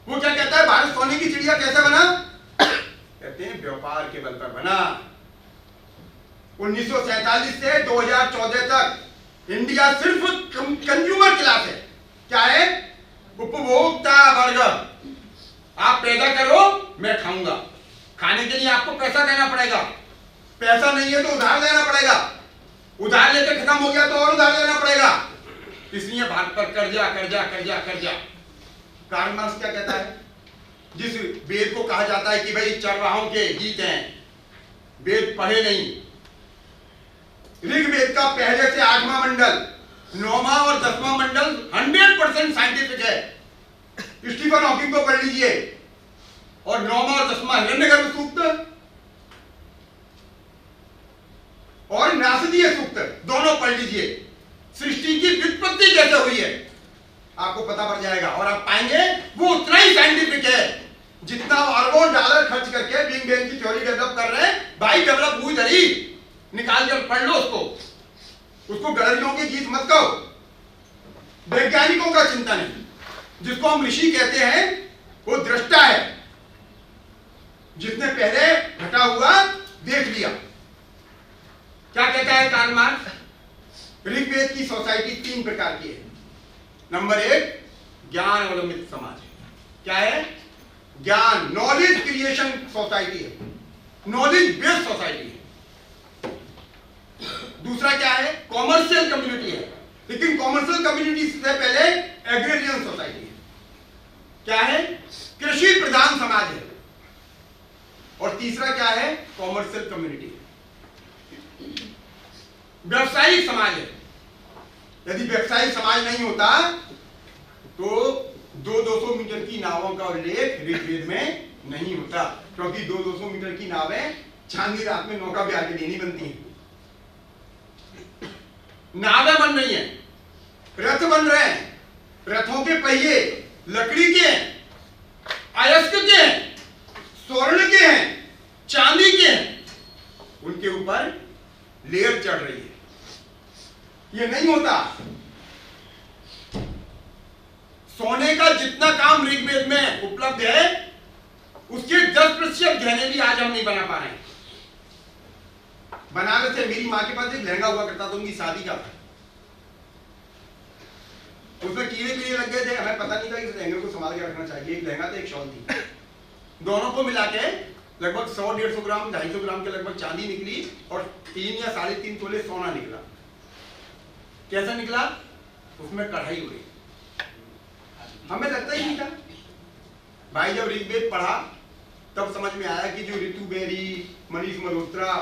वो क्या कहता है? भारत सोने की चिड़िया कैसे बना? कहते हैं व्यापार के बल पर बना। 1947 से 2014 तक इंडिया सिर्फ कंज्यूमर क्लास है। क्या है? उपभोक्ता वर्ग। आप पैदा करो, मैं खाऊंगा। खाने के लिए आपको पैसा देना पड़ेगा, पैसा नहीं है तो उधार देना पड़ेगा, उधार लेकर खत्म हो गया तो और उधार देना पड़ेगा। इसलिए भारत पर कर्जा कर्जा कर्जा कर्जा। कार्ल मार्क्स क्या कहता है? जिस वेद को कहा जाता है कि भाई चरवाहों के गीत हैं, वेद पढ़े नहीं। ऋग्वेद का पहले से 8वां मंडल, 9वां और 10वां मंडल 100% साइंटिफिक है। स्टीफन हॉकिंग को पढ़ लीजिए। और 9वां और 10वां हिरण्यगर्भ सूक्त, और नासदीय सूक्त दोनों पढ़ लीजिए। सृष्टि की व्युत्पत्ति कैसे हुई है आपको पता पड़ जाएगा, और आप पाएंगे वो उतना ही साइंटिफिक है जितना अरबों डॉलर खर्च करके बिग बैंग की थ्योरी डेवलप कर रहे हैं। भाई डेवलप हुई धरी, निकाल कर पढ़ लो उसको गलरियों के गीत मत कहो। वैज्ञानिकों का चिंतन है, जिसको हम ऋषि कहते हैं, वो दृष्टा है, जिसने पहले घटा हुआ देख लिया। क्या कहता है कार्ल मार्क्स? ऋग्वेद की सोसाइटी 3 प्रकार की है। नंबर 1 ज्ञान अवलंबित समाज है। क्या है? ज्ञान, नॉलेज क्रिएशन सोसाइटी है, नॉलेज बेस्ड सोसाइटी है। दूसरा क्या है? कॉमर्शियल कम्युनिटी है, लेकिन कॉमर्शियल कम्युनिटी से पहले एग्रेरियन सोसाइटी है। क्या है? कृषि प्रधान समाज है। और तीसरा क्या है? कॉमर्शियल कम्युनिटी है, व्यवसायिक समाज है। यदि व्यवसायिक समाज नहीं होता तो 200 मीटर की नावों का उल्लेख ऋग्वेद में नहीं होता, क्योंकि 200 मीटर की नावें चांदी रात में नौका बिहार के लिए नहीं बनती हैं। नावें बन रही हैं, रथ बन रहे हैं, रथों के पहिए लकड़ी के हैं, अयस्क के हैं, स्वर्ण के हैं, चांदी के हैं, उनके ऊपर लेयर चढ़ रही है। ये नहीं होता। सोने का जितना काम ऋग्वेद में उपलब्ध है, उसके 10% गहने भी आज हम नहीं बना पा रहे हैं। बनारस से मेरी मां के पास एक लहंगा हुआ करता था, उनकी शादी का था। उसमें कीड़े लग गए थे, हमें पता नहीं था कि इस लहंगे को संभाल के रखना चाहिए। एक लहंगा था, एक शॉल थी, दोनों को मिला के लगभग 100-150 ग्राम 250 ग्राम के लगभग चांदी निकली और 3 या 3.5 तोले सोना निकला। कैसा निकला? उसमें कढ़ाई हुई। हमें लगता ही नहीं था। भाई जब ऋग्वेद पढ़ा तब समझ में आया कि जो ऋतु बेरी, मनीष मल्होत्रा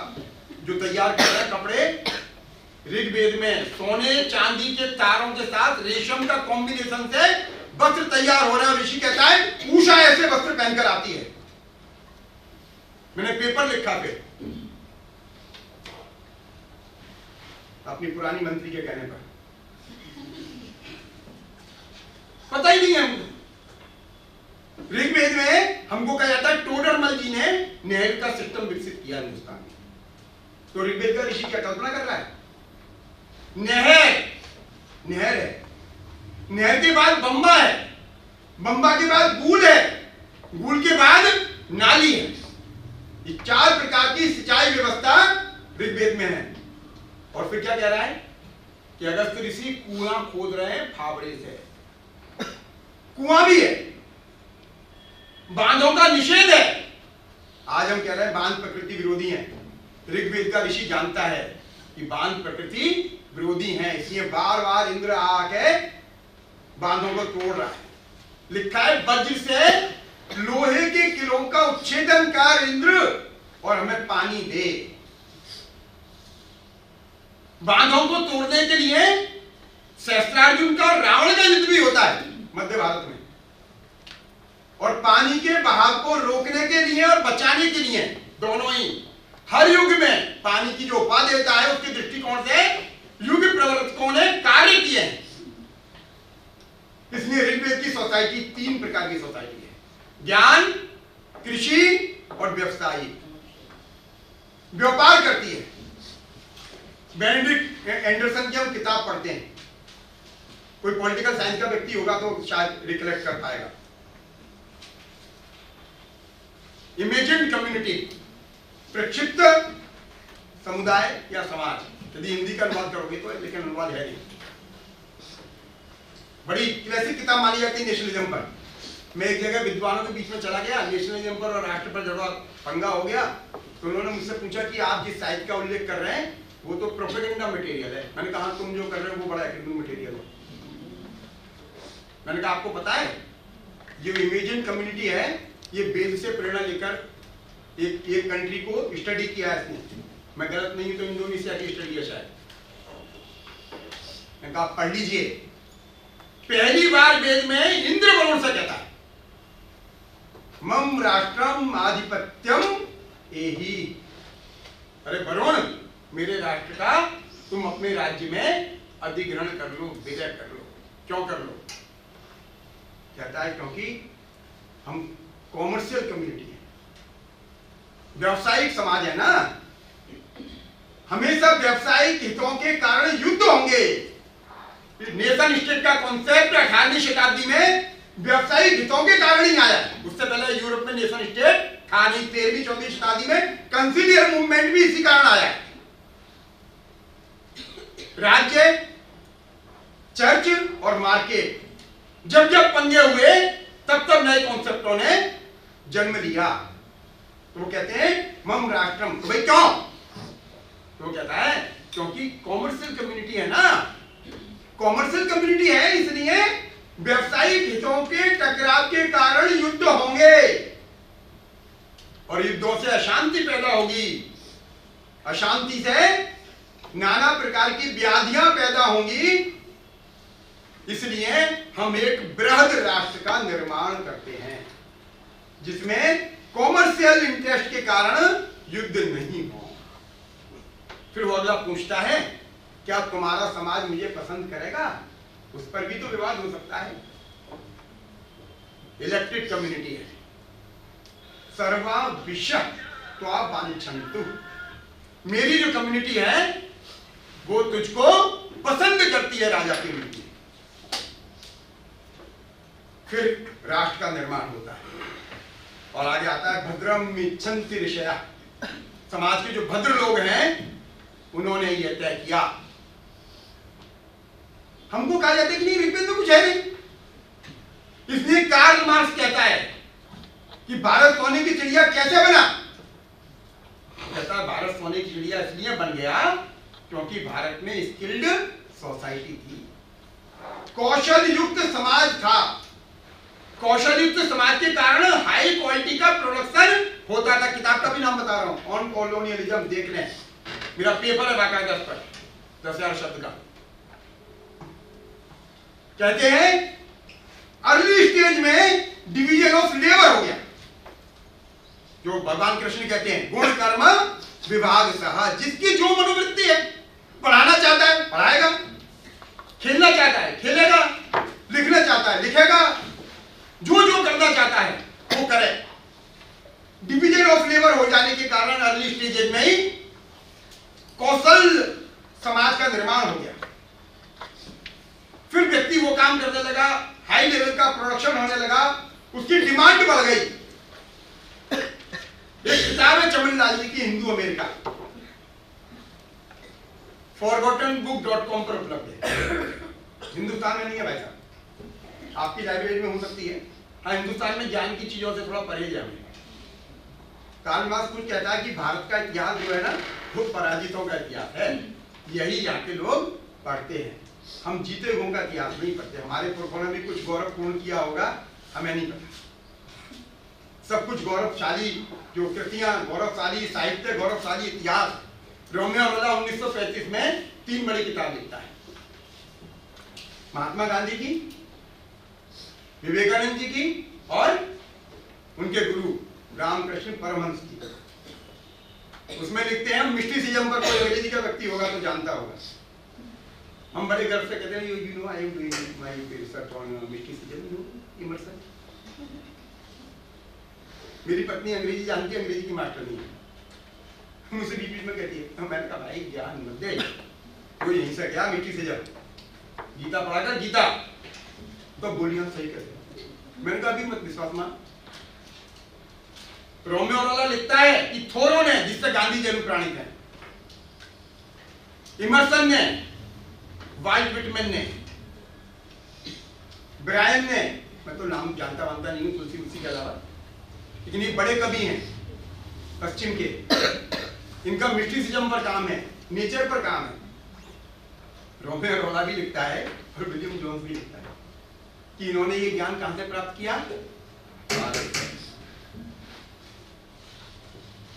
जो तैयार कर रहे हैं कपड़े, ऋग्वेद में सोने चांदी के तारों के साथ रेशम का कॉम्बिनेशन से वस्त्र तैयार हो रहा है। ऋषि कहता है उषा ऐसे वस्त्र पहनकर आती है। मैंने पेपर लिखा फिर अपनी पुरानी मंत्री के कहने पर, पता ही नहीं है हमको। ऋग्वेद में हमको कहा जाता है टोडरमल जी ने नहर का सिस्टम विकसित किया हिंदुस्तान में। तो ऋग्वेद का ऋषि क्या कल्पना कर रहा है? नहर है, नहर के बाद बंबा है, बंबा के बाद गूल है, गूल के बाद नाली है। ये 4 प्रकार की सिंचाई व्यवस्था ऋग्वेद में है। और फिर क्या कह रहा है कि अगस्त ऋषि कुआं खोद रहे हैं फावड़े से। कुआं भी है, बांधों का निषेध है। आज हम कह रहे हैं बांध प्रकृति विरोधी हैं। ऋग्वेद का ऋषि जानता है कि बांध प्रकृति विरोधी हैं, इसलिए बार बार इंद्र आके बांधों को तोड़ रहा है। लिखा है वज्र से लोहे के किलों का उच्छेदन कर इंद्र और हमें पानी दे। बांधों को तोड़ने के लिए सहस्त्रार्जुन का और रावण का युद्ध भी होता है मध्य भारत में, और पानी के बहाव को रोकने के लिए और बचाने के लिए, दोनों ही। हर युग में पानी की जो उपाधि देता है उसके दृष्टिकोण से युग प्रवर्तकों ने कार्य किए हैं। इसलिए ऋग्वेद की सोसाइटी 3 प्रकार की सोसाइटी है: ज्ञान, कृषि और व्यवसायी। व्यापार करती है। बेनेडिक्ट एंडरसन की हम किताब पढ़ते हैं, कोई पॉलिटिकल साइंस का व्यक्ति होगा तो शायद रिकलेक्ट कर पाएगा। इमेजिन्ड कम्युनिटी, प्रक्षिप्त समुदाय या समाज, यदि हिंदी का अनुवाद करोगे तो, लेकिन अनुवाद है नहीं। बड़ी क्लासिक किताब मानी जाती है नेशनलिज्म पर। मैं एक जगह विद्वानों के बीच में चला गया, नेशनलिज्म पर और राष्ट्र पर जब पंगा हो गया तो उन्होंने मुझसे पूछा कि आप जिस साहित्य का उल्लेख कर रहे हैं वो तो प्रोपेगेंडा मटेरियल है। मैंने कहा तुम जो कर रहे हो वो बड़ा एकेडमिक मटेरियल है। मैंने कहा आपको पता है ये इमेजिन कम्युनिटी है, ये वेद से प्रेरणा लेकर एक कंट्री को स्टडी किया है इसने। मैं गलत नहीं तो इंडोनेशिया की स्टडी है शायद। मैंने कहा पढ़ लीजिए। पहली बार वेद में इंद्र वरुण से कहता है मम राष्ट्रम आधिपत्यम एहि। अरे वरुण मेरे राष्ट्र का तुम अपने राज्य में अधिग्रहण कर लो, विलय कर लो। क्यों कर लो? कहता है क्योंकि हम कॉमर्शियल कम्युनिटी है, व्यावसायिक समाज है ना, हमेशा व्यावसायिक हितों के कारण युद्ध होंगे। नेशन स्टेट का कॉन्सेप्ट 18वीं शताब्दी में व्यावसायिक हितों के कारण ही आया। उससे पहले यूरोप में नेशन स्टेट था नहीं। 13वीं 14वीं शताब्दी में कंसिलियर मूवमेंट भी इसी कारण आया। राज्य, चर्च और मार्केट जब जब पंगे हुए तब तब नए कॉन्सेप्टों ने जन्म लिया। तो वो कहते हैं मम राष्ट्रम। तो भाई क्यों? तो वो कहता है क्योंकि कॉमर्शियल कम्युनिटी है ना, कॉमर्शियल कम्युनिटी है, इसलिए व्यवसायिक हितों के टकराव के कारण युद्ध होंगे और युद्धों से अशांति पैदा होगी। अशांति से नाना प्रकार की व्याधियां पैदा होंगी। इसलिए हम एक बृहद राष्ट्र का निर्माण करते हैं जिसमें कॉमर्शियल इंटरेस्ट के कारण युद्ध नहीं हो। फिर वो अगला पूछता है क्या तुम्हारा समाज मुझे पसंद करेगा? उस पर भी तो विवाद हो सकता है। इलेक्टेड कम्युनिटी है, सर्वा विषय तो आप वांछन्तु, मेरी जो कम्युनिटी है वो तुझको पसंद करती है राजा की नीति। फिर राष्ट्र का निर्माण होता है और आगे आता है भद्रम इच्छन्ति ऋषया। समाज के जो भद्र लोग हैं उन्होंने यह तय किया। हमको कहा जाता है कि नहीं, ऋग्वेद में कुछ है नहीं, इसलिए कार्ल मार्क्स कहता है कि भारत सोने की चिड़िया कैसे बना? कहता है भारत सोने की चिड़िया इसलिए बन गया क्योंकि भारत में स्किल्ड सोसाइटी थी, कौशल युक्त समाज था। कौशल युक्त समाज के कारण हाई क्वालिटी का प्रोडक्शन होता था। किताब का भी नाम बता रहा हूं, ऑन कॉलोनियलिज्म, देख लें, मेरा पेपर है बाकायदा पर 10,000 शब्द का। कहते हैं अर्ली स्टेज में डिवीजन ऑफ लेबर हो गया, जो भगवान कृष्ण कहते हैं गुण कर्म विभाग सह। जिसकी जो मनोवृत्ति है, पढ़ाना चाहता है पढ़ाएगा, खेलना चाहता है खेलेगा, लिखना चाहता है लिखेगा, जो जो करना चाहता है वो करे। डिवीजन ऑफ लेबर हो जाने के कारण अर्ली स्टेज में ही कौशल समाज का निर्माण हो गया। फिर व्यक्ति वो काम करने लगा, हाई लेवल का प्रोडक्शन होने लगा, उसकी डिमांड बढ़ गई। एक किताब है चमनलाल जी की, हिंदू अमेरिका, forgottenbook.com पर उपलब्ध है। हिंदुस्तान में नहीं है भाई साहब, आपकी लाइब्रेरी में हो सकती है। हाँ, हिंदुस्तान में ज्ञान की चीजों से थोड़ा परहेज है। कार्ल मार्क्स कुछ कहता है कि भारत का इतिहास जो है ना वो पराजितों का इतिहास है, यही यहाँ के लोग पढ़ते हैं। हम जीते हुओं का इतिहास नहीं पढ़ते। हमारे पुरखों ने भी कुछ गौरवपूर्ण किया होगा, हमें नहीं पता। सब कुछ गौरवशाली जो कृतियां, गौरवशाली साहित्य, गौरवशाली इतिहास। रोमियो रोला 1935 में 3 बड़ी किताब लिखता है, महात्मा गांधी की, विवेकानंद जी की और उनके गुरु रामकृष्ण परमहंस की। उसमें लिखते हैं मिस्टिसिज्म पर, कोई अंग्रेजी का व्यक्ति होगा तो जानता होगा। हम बड़े गर्व से कहते हैं you know I am doing my research on mysticism, you Emerson. मेरी पत्नी अंग्रेजी जानती है, अंग्रेजी की मास्टर नहीं है। मुझसे बीच में कहती है, तो मैंने कहा भाई ज्ञान मत दे, वो यहीं से गया मिस्टिसिज्म, गीता पढ़ा कर गीता तो बोलियां सही कहते। मैंने कहा अभी मत विश्वास मान। रोमियो रोला लिखता है कि थोरो ने, जिससे गांधी जी अनुप्राणित है, इमर्सन ने, वाल्ट विटमैन ने, ब्रायन ने, मैं तो नाम जानता वानता नहीं हूं तुलसी के अलावा, लेकिन ये बड़े कवि हैं पश्चिम के, इनका मिस्टिसिज्म पर काम है, नेचर पर काम है। रोमियो रोला भी लिखता है और विलियम जोन्स भी लिखता है कि इन्होंने ये ज्ञान कहां से प्राप्त किया?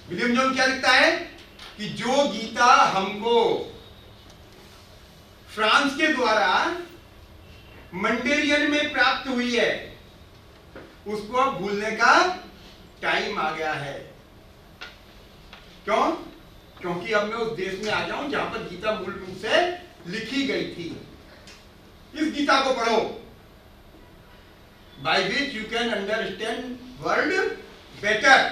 विलियम जोन्स क्या लिखता है कि जो गीता हमको फ्रांस के द्वारा मंडेरियन में प्राप्त हुई है, उसको अब भूलने का टाइम आ गया है। क्यों? क्योंकि अब मैं उस देश में आ जाऊं जहां पर गीता मूल रूप से लिखी गई थी। इस गीता को पढ़ो, by which you can understand world better.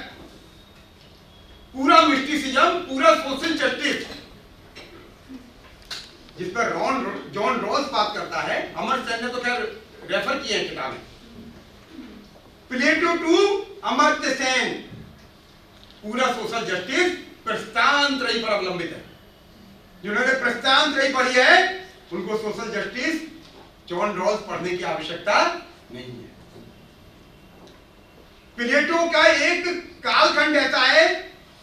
पूरा मिस्टिसिज्म, पूरा सोशल जस्टिस, जिस पर जॉन रॉस बात करता है, अमर सेन ने तो खैर रेफर किए हैं किताबें। प्लेटो टू अमर्त्य सेन, पूरा सोशल जस्टिस प्रस्थान त्रयी पर अवलंबित है। जिन्होंने प्रस्थान त्रयी पढ़ी है उनको सोशल जस्टिस जॉन रॉस पढ़ने की आवश्यकता नहीं है। प्लेटो का एक कालखंड ऐसा है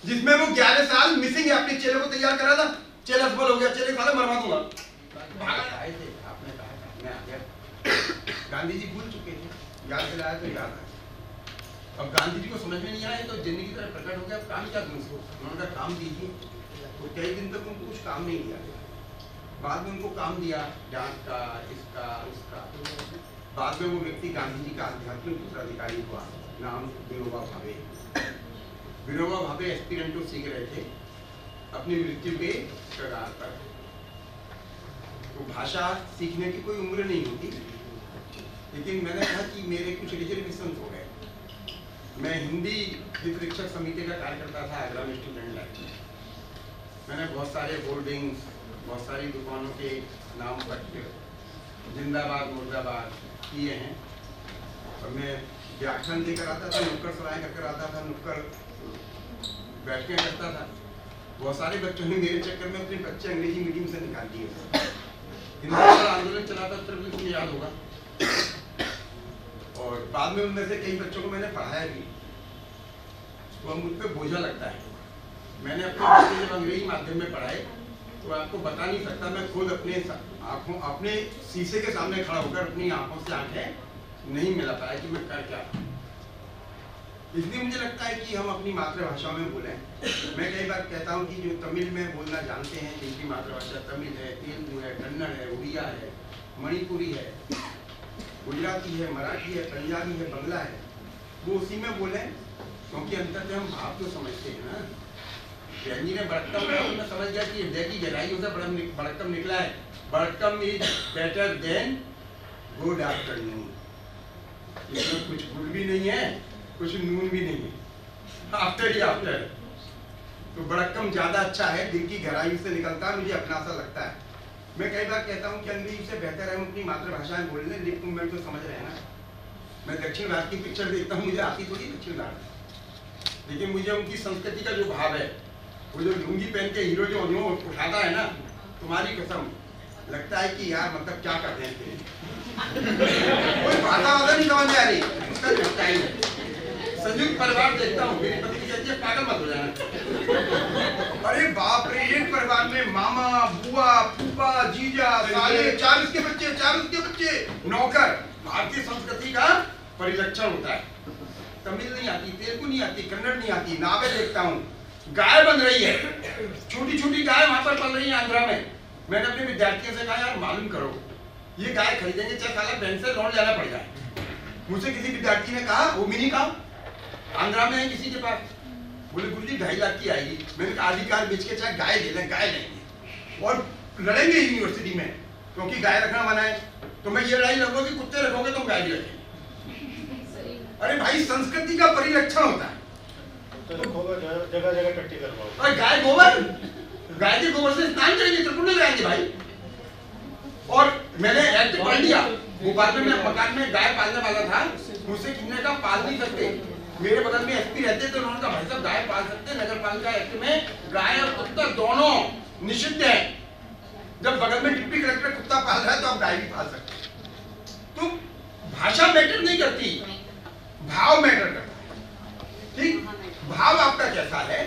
जिसमें वो 11 साल मिसिंग है, अपने चेले को तैयार करा था। चेला सफल हो गया, चेले साले मरवा दूंगा, आए थे, आपने कहा था, मैं आ गया। गांधी जी भूल चुके थे, याद दिलाया तो याद आया। अब गांधी जी को समझ में नहीं आया तो जिंदगी की तरह प्रकट हो गया, काम क्या दूं उसको। उन्होंने कहा काम दीजिए, तो कई दिन तक उनको कुछ काम नहीं दिया। बाद में उनको काम दिया, जांच का, इसका उसका। बाद में वो व्यक्ति गांधी जी का आध्यात्मिक उत्तराधिकारी हुआ, नाम विनोबा भावे। विनोबा भावे एस्पिरेंटो सीख रहे थे अपनी मृत्यु के कगार पर। तो भाषा सीखने की कोई उम्र नहीं होती, लेकिन मैंने कहा कि मेरे कुछ रिजर्वेशन हो गए। मैं हिंदी हित शिक्षक समिति का कार्य करता था आगरा में स्टूडेंट लाइफ में। मैंने बहुत सारे होर्डिंग्स, बहुत सारी दुकानों के नाम पट्टे जिंदाबाद मुर्दाबाद किए हैं। और मैं व्याख्यान देकर आता था, नुक्कड़ सराय कर आता था, नुक्कड़ बैठके करता था। बहुत सारे बच्चों ने मेरे चक्कर में अपने बच्चे अंग्रेजी मीडियम से निकाल दिए। हिंदुस्तान आंदोलन चला था उत्तर प्रदेश में, याद होगा। और बाद में उनमें से कई बच्चों को मैंने पढ़ाया भी, तो मुझ पर बोझा लगता है। मैंने अपने बच्चे जब अंग्रेजी माध्यम में पढ़ाए तो आपको बता नहीं सकता, मैं खुद अपने आंखों, अपने शीशे के सामने खड़ा होकर अपनी आंखों से आंखें नहीं मिला पाया कि मैं कर क्या। इसलिए मुझे लगता है कि हम अपनी मातृभाषा में बोलें। मैं कई बार कहता हूँ कि जो तमिल में बोलना जानते हैं, जिनकी मातृभाषा तमिल है, तेलुगु है, कन्नड़ है, उड़िया है, मणिपुरी है, गुजराती है, मराठी है, पंजाबी है, बंगला है, वो उसी में बोलें, क्योंकि अंततः हम भाव तो समझते हैं ना। जैन जी ने बड़कम पढ़ा, उन्होंने समझ गया कि हृदय की गहराइयों से बड़कम निकला है। बड़कम is better than good afternoon. इसमें कुछ गुड भी नहीं है, कुछ नून भी नहीं है, आफ्टर ही आफ्टर। तो बड़कम ज्यादा अच्छा है, दिल की गहराई से निकलता है, मुझे अपना सा लगता है। मैं कई बार कहता हूँ कि अंग्रेजी से बेहतर है हम अपनी मातृभाषा में बोल लें। लिप मूवमेंट तो समझ रहे हैं ना। मैं दक्षिण भारत की पिक्चर देखता हूँ, मुझे आती थोड़ी दक्षिण भारत, लेकिन मुझे उनकी संस्कृति का जो भाव है, वो जो लुंगी पहन के हीरो जो उठाता है ना, तुम्हारी कसम लगता है कि यार मतलब क्या कर रहे हैं। कोई भाषा वाला नहीं समझ में आ रही, उसका स्टाइल है। संयुक्त परिवार देखता हूँ, मेरी पत्नी कहती है पागल मत हो जाना। अरे बाप रे, एक परिवार में मामा, बुआ, फूफा, जीजा, साले, 4 उसके बच्चे, 4 उसके बच्चे, नौकर। भारतीय संस्कृति का परिलक्षण होता है। तमिल नहीं आती, तेलुगु नहीं आती, कन्नड़ नहीं आती। नावे देखता हूँ, गाय बन रही है, छोटी छोटी गाय वहां पर पल रही है आंध्रा में। मैंने अपने विद्यार्थियों से कहा यार मालूम करो, ये गाय खरीदेंगे चाहे साला बैंक से लोन लेना पड़ जाए। मुझसे किसी विद्यार्थी ने कहा, वो मिनी का आंध्रा में है किसी के पास, बोले गुरुजी 2.5 लाख की आएगी। मैंने कहा आधी कार बेच के चाहे गाय ले लें, गाय लेंगे और लड़ेंगे यूनिवर्सिटी में, क्योंकि गाय रखना मना है। तो मैं ये लड़ाई लड़ूंगा कि कुत्ते रखोगे तुम गाय भी रखेंगे। अरे भाई, संस्कृति का परिलक्षण होता है।
जगह जगह टट्टी करवाओ।
और गाय गोबर, गाय के गोबर से स्नान करेंगे, त्रिपुंड लगाएंगे भाई। और मैंने एक्ट पढ़ लिया, भोपाल में मैं मकान में गाय पालने वाला था, मुझसे कितने का पाल नहीं सकते। मेरे बगल में एसपी रहते थे, उन्होंने कहा भाई साहब गाय पाल सकते, नगर पालिका एक्ट में गाय और कुत्ता दोनों निषिद्ध है। जब बगल में डिप्टी कलेक्टर कुत्ता पाल रहा है तो आप गाय भी पाल सकते। तो भाषा मैटर नहीं करती, भाव मैटर करता है। ठीक, भाव आपका कैसा है।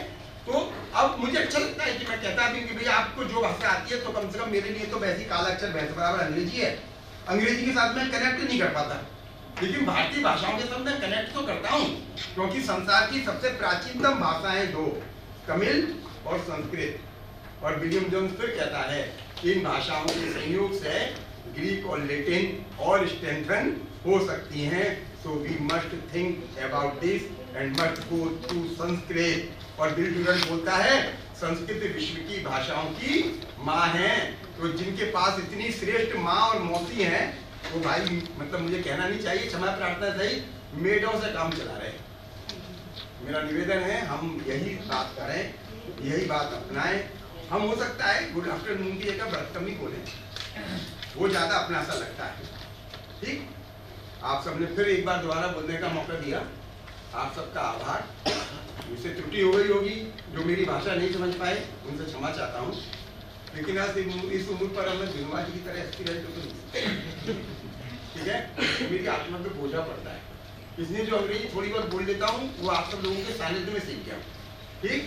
तो अब मुझे अच्छा लगता है कि मैं कहता भी कि भैया आपको जो भाषा आती है, तो कम से कम मेरे लिए तो वैसी काला अक्षर भैंस बराबर अंग्रेजी है। अंग्रेजी के साथ मैं कनेक्ट नहीं कर पाता, लेकिन भारतीय भाषाओं के साथ मैं कनेक्ट तो करता हूँ, क्योंकि संसार की सबसे प्राचीनतम भाषाएं 2, तमिल और संस्कृत। और विलियम जोन्स फिर कहता है कि इन भाषाओं के संयोग से ग्रीक और लैटिन और स्ट्रेंथन हो सकती हैं। So we must think about this and must go to Sanskrit. और बिल डुरन बोलता है संस्कृत विश्व की भाषाओं की माँ है। तो जिनके पास इतनी श्रेष्ठ माँ और मौसी हैं, वो भाई मतलब मुझे कहना नहीं चाहिए, क्षमा प्रार्थना सही, मेडों से काम चला रहे हैं। मेरा निवेदन है हम यही बात करें, यही बात अपनाएं। हम हो सकता है गुड आफ्टरनून की जगह बदतमी बोलें, वो ज्यादा अपना सा लगता है। ठीक, आप सबने फिर एक बार दोबारा बोलने का मौका दिया, आप सबका आभार। मुझसे त्रुटि हो गई होगी, जो मेरी भाषा नहीं समझ पाए उनसे क्षमा चाहता हूँ। लेकिन आज इस उम्र पर हमें दिनवा जी की तरह अस्थिर रहे तो ठीक है, मेरी आत्मा पे बोझा पड़ता है, इसलिए जो अंग्रेजी थोड़ी बहुत बोल लेता हूँ वो आप सब लोगों के सानिध्य में सीख गया। ठीक।